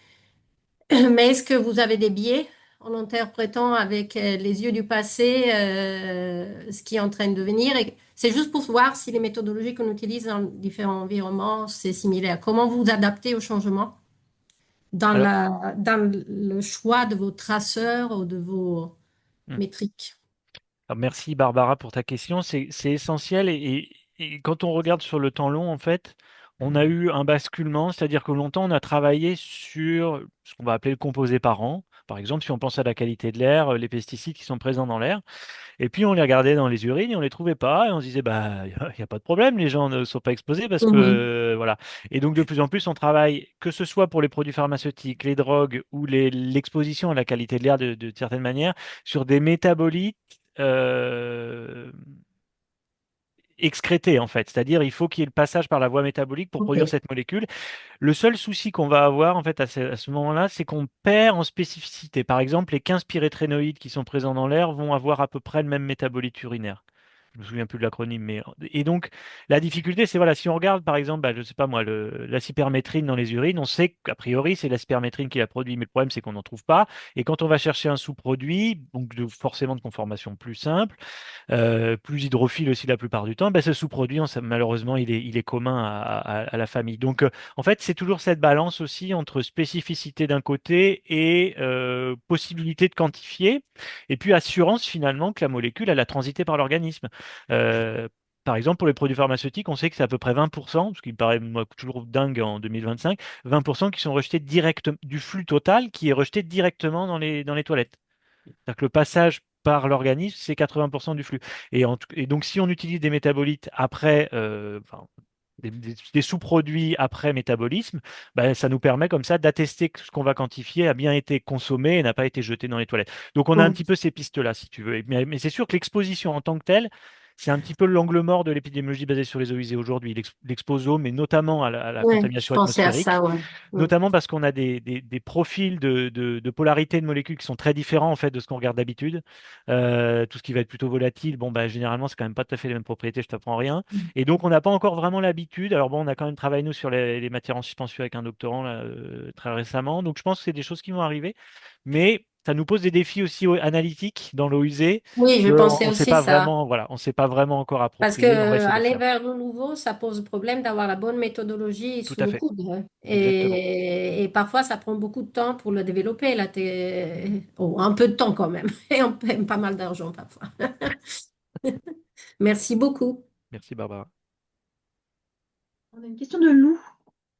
Speaker 9: mais est-ce que vous avez des biais en interprétant avec les yeux du passé ce qui est en train de venir? Et c'est juste pour voir si les méthodologies qu'on utilise dans différents environnements, c'est similaire. Comment vous vous adaptez au changement
Speaker 2: Alors,
Speaker 9: dans le choix de vos traceurs ou de vos
Speaker 2: hmm.
Speaker 9: métriques?
Speaker 2: Alors, merci Barbara pour ta question. C'est essentiel et quand on regarde sur le temps long, en fait, on a eu un basculement, c'est-à-dire que longtemps, on a travaillé sur ce qu'on va appeler le composé par an. Par exemple, si on pense à la qualité de l'air, les pesticides qui sont présents dans l'air. Et puis on les regardait dans les urines et on les trouvait pas. Et on se disait, bah, il n'y a pas de problème, les gens ne sont pas exposés parce que,
Speaker 9: Mhm.
Speaker 2: voilà. Et donc de plus en plus, on travaille, que ce soit pour les produits pharmaceutiques, les drogues ou l'exposition à la qualité de l'air de certaines manières, sur des métabolites. euh, excrétés en fait, c'est-à-dire il faut qu'il y ait le passage par la voie métabolique pour produire
Speaker 9: Ok.
Speaker 2: cette molécule. Le seul souci qu'on va avoir en fait à ce moment-là, c'est qu'on perd en spécificité. Par exemple, les 15 pyrétrénoïdes qui sont présents dans l'air vont avoir à peu près le même métabolite urinaire. Je me souviens plus de l'acronyme, mais et donc la difficulté, c'est voilà, si on regarde par exemple, bah, je sais pas moi, la cypermétrine dans les urines, on sait qu'a priori c'est la cypermétrine qui la produit, mais le problème c'est qu'on n'en trouve pas. Et quand on va chercher un sous-produit, donc forcément de conformation plus simple, plus hydrophile aussi la plupart du temps, ben, ce sous-produit, malheureusement, il est commun à la famille. Donc, en fait, c'est toujours cette balance aussi entre spécificité d'un côté et possibilité de quantifier, et puis assurance finalement que la molécule, elle a transité par l'organisme. Euh, Par exemple, pour les produits pharmaceutiques, on sait que c'est à peu près 20%, ce qui me paraît moi, toujours dingue en 2025, 20% qui sont rejetés direct du flux total qui est rejeté directement dans les toilettes. C'est-à-dire que le passage par l'organisme, c'est 80% du flux. Et donc, si on utilise des métabolites après, enfin, des sous-produits après métabolisme, ben, ça nous permet comme ça d'attester que ce qu'on va quantifier a bien été consommé et n'a pas été jeté dans les toilettes. Donc, on a un
Speaker 9: Mhm.
Speaker 2: petit peu ces pistes-là, si tu veux. Mais c'est sûr que l'exposition en tant que telle, c'est un petit peu l'angle mort de l'épidémiologie basée sur les eaux usées aujourd'hui, l'exposome, et notamment à la
Speaker 9: Ouais, je
Speaker 2: contamination
Speaker 9: pensais à ça,
Speaker 2: atmosphérique,
Speaker 9: ouais. Mhm.
Speaker 2: notamment parce qu'on a des profils de polarité de molécules qui sont très différents en fait de ce qu'on regarde d'habitude. Tout ce qui va être plutôt volatile, bon, bah, généralement, c'est quand même pas tout à fait les mêmes propriétés, je t'apprends rien. Et donc, on n'a pas encore vraiment l'habitude. Alors, bon, on a quand même travaillé, nous, sur les matières en suspension avec un doctorant là, très récemment. Donc, je pense que c'est des choses qui vont arriver. Mais ça nous pose des défis aussi analytiques dans l'eau usée
Speaker 9: Oui, je
Speaker 2: qu'on
Speaker 9: pensais
Speaker 2: ne sait
Speaker 9: aussi
Speaker 2: pas
Speaker 9: ça.
Speaker 2: vraiment, voilà, on sait pas vraiment encore
Speaker 9: Parce que
Speaker 2: approprier, mais on va essayer de le
Speaker 9: aller
Speaker 2: faire.
Speaker 9: vers le nouveau, ça pose problème d'avoir la bonne méthodologie
Speaker 2: Tout
Speaker 9: sous
Speaker 2: à
Speaker 9: le
Speaker 2: fait,
Speaker 9: coude, hein.
Speaker 2: exactement.
Speaker 9: Et parfois, ça prend beaucoup de temps pour le développer. Là, oh, un peu de temps quand même. Et on paie pas mal d'argent parfois. Merci beaucoup.
Speaker 2: Merci, Barbara.
Speaker 8: On a une question de Lou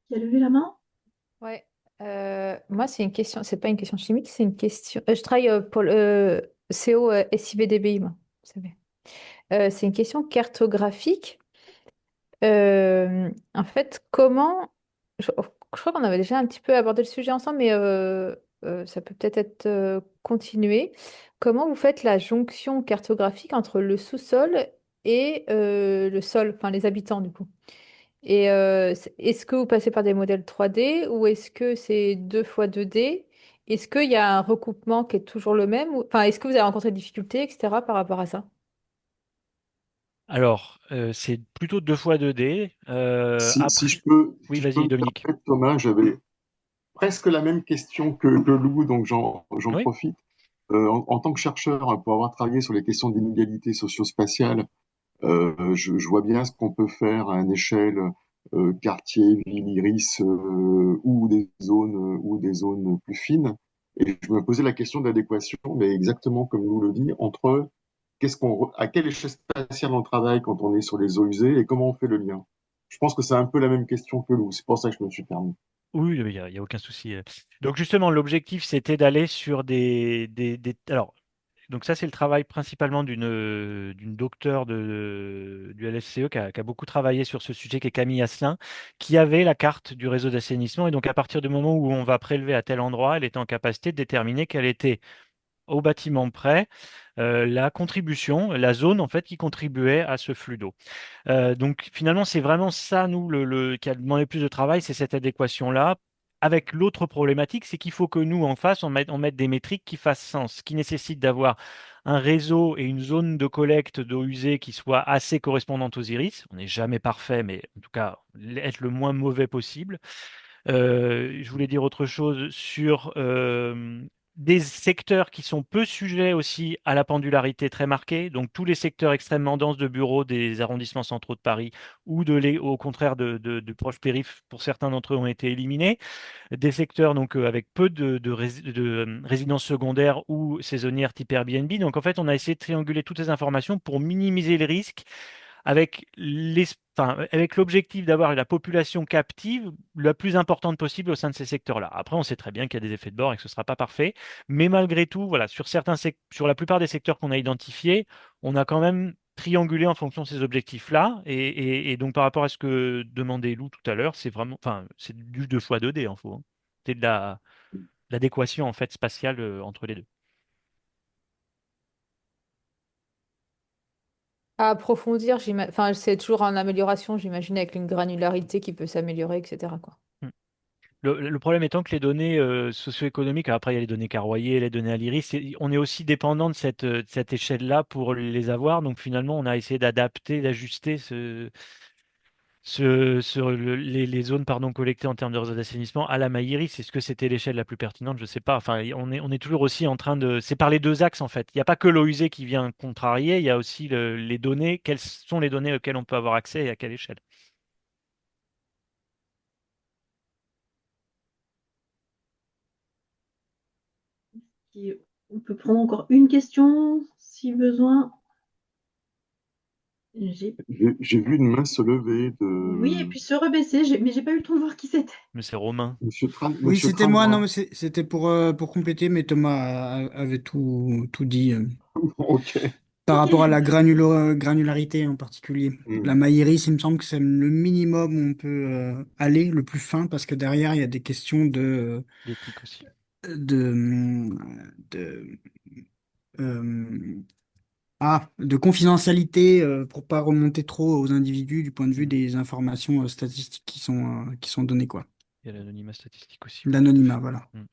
Speaker 8: qui a levé la main.
Speaker 10: Ouais. Moi, c'est une question, c'est pas une question chimique, c'est une question. Je travaille pour le CO SIVDBI, moi. Vous savez. C'est une question cartographique. En fait, comment. Je crois qu'on avait déjà un petit peu abordé le sujet ensemble, mais ça peut peut-être être, continué. Comment vous faites la jonction cartographique entre le sous-sol et le sol, enfin les habitants, du coup? Et est-ce que vous passez par des modèles 3D ou est-ce que c'est 2 fois 2D? Est-ce qu'il y a un recoupement qui est toujours le même? Enfin, est-ce que vous avez rencontré des difficultés, etc., par rapport à ça?
Speaker 2: Alors, c'est plutôt 2 fois 2D.
Speaker 1: Si je
Speaker 2: Après,
Speaker 1: peux,
Speaker 2: oui,
Speaker 1: si je peux
Speaker 2: vas-y,
Speaker 1: me
Speaker 2: Dominique.
Speaker 1: permettre, Thomas, j'avais presque la même question que Lou, donc j'en
Speaker 2: Oui.
Speaker 1: profite. En tant que chercheur, pour avoir travaillé sur les questions d'inégalité socio-spatiale, je vois bien ce qu'on peut faire à une échelle quartier, ville, iris ou des zones plus fines. Et je me posais la question d'adéquation, mais exactement comme nous le dit, entre à quelle échelle spatiale on travaille quand on est sur les eaux usées et comment on fait le lien. Je pense que c'est un peu la même question que Lou. C'est pour ça que je me suis permis.
Speaker 2: Oui, il y a aucun souci. Donc justement, l'objectif, c'était d'aller sur Alors, donc ça, c'est le travail principalement d'une docteure du LSCE qui a beaucoup travaillé sur ce sujet, qui est Camille Asselin, qui avait la carte du réseau d'assainissement. Et donc, à partir du moment où on va prélever à tel endroit, elle était en capacité de déterminer quelle était, au bâtiment près, la contribution, la zone en fait qui contribuait à ce flux d'eau. Donc finalement, c'est vraiment ça, nous, qui a demandé plus de travail, c'est cette adéquation-là. Avec l'autre problématique, c'est qu'il faut que nous, en face, on mette des métriques qui fassent sens, qui nécessitent d'avoir un réseau et une zone de collecte d'eau usée qui soit assez correspondante aux iris. On n'est jamais parfait, mais en tout cas, être le moins mauvais possible. Je voulais dire autre chose sur des secteurs qui sont peu sujets aussi à la pendularité très marquée. Donc tous les secteurs extrêmement denses de bureaux des arrondissements centraux de Paris ou au contraire de proches périphes, pour certains d'entre eux, ont été éliminés. Des secteurs donc avec peu de résidences secondaires ou saisonnières type Airbnb. Donc en fait, on a essayé de trianguler toutes ces informations pour minimiser les risques avec l'objectif d'avoir la population captive la plus importante possible au sein de ces secteurs-là. Après, on sait très bien qu'il y a des effets de bord et que ce ne sera pas parfait, mais malgré tout, voilà, sur la plupart des secteurs qu'on a identifiés, on a quand même triangulé en fonction de ces objectifs-là. Et donc, par rapport à ce que demandait Lou tout à l'heure, c'est vraiment, c'est du 2x2D en fait, hein. C'est de l'adéquation en fait spatiale entre les deux.
Speaker 10: À approfondir, enfin, c'est toujours en amélioration, j'imagine, avec une granularité qui peut s'améliorer, etc., quoi.
Speaker 2: Mm. Le problème étant que les données socio-économiques, après il y a les données Carroyer, les données à l'IRIS, on est aussi dépendant de cette échelle-là pour les avoir. Donc finalement, on a essayé d'adapter, d'ajuster les zones pardon, collectées en termes de réseau d'assainissement à la Maïris. Est-ce que c'était l'échelle la plus pertinente? Je ne sais pas. Enfin, on est toujours aussi en train de. C'est par les deux axes en fait. Il n'y a pas que l'eau usée qui vient contrarier, il y a aussi les données. Quelles sont les données auxquelles on peut avoir accès et à quelle échelle?
Speaker 8: On peut prendre encore une question si besoin.
Speaker 1: J'ai vu une main se lever
Speaker 8: Oui, et
Speaker 1: de
Speaker 8: puis se rebaisser, mais j'ai pas eu le temps de voir qui c'était.
Speaker 2: Mais c'est Romain.
Speaker 5: Oui,
Speaker 1: Monsieur
Speaker 5: c'était moi, non,
Speaker 1: Tramera.
Speaker 5: mais c'était pour compléter, mais Thomas avait tout dit
Speaker 1: Ok.
Speaker 5: par
Speaker 8: Ok,
Speaker 5: rapport à la granularité en particulier. La
Speaker 1: Hmm.
Speaker 5: Maïris, il me semble que c'est le minimum où on peut aller, le plus fin, parce que derrière, il y a des questions
Speaker 2: L'éthique aussi.
Speaker 5: de, de, euh, de confidentialité pour pas remonter trop aux individus du point de vue des informations statistiques qui sont données, quoi.
Speaker 2: Il y a l'anonymat statistique aussi. Oui, tout à
Speaker 5: L'anonymat,
Speaker 2: fait.
Speaker 5: voilà.
Speaker 2: Mm.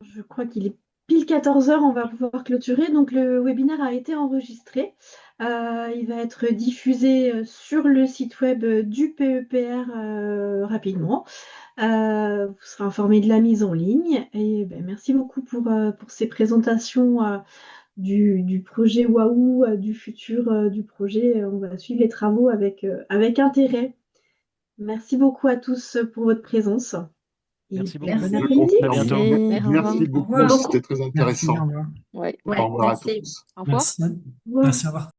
Speaker 8: je crois qu'il est pile 14 heures, on va pouvoir clôturer. Donc le webinaire a été enregistré. Il va être diffusé sur le site web du PEPR rapidement. Vous serez informé de la mise en ligne. Et ben, merci beaucoup pour ces présentations du projet Waouh, du futur du projet. On va suivre les travaux avec intérêt. Merci beaucoup à tous pour votre présence et
Speaker 2: Merci beaucoup.
Speaker 8: bon
Speaker 1: Je
Speaker 8: après-midi.
Speaker 2: À
Speaker 1: confirme.
Speaker 2: bientôt.
Speaker 6: Merci.
Speaker 7: Au revoir.
Speaker 1: Merci
Speaker 8: Au
Speaker 1: beaucoup,
Speaker 8: revoir.
Speaker 1: c'était très
Speaker 5: Merci, au
Speaker 1: intéressant.
Speaker 5: revoir.
Speaker 7: Ouais.
Speaker 1: Au
Speaker 9: Ouais,
Speaker 1: revoir à
Speaker 9: merci.
Speaker 1: tous.
Speaker 7: Au revoir.
Speaker 8: Au revoir.
Speaker 11: Merci, au revoir.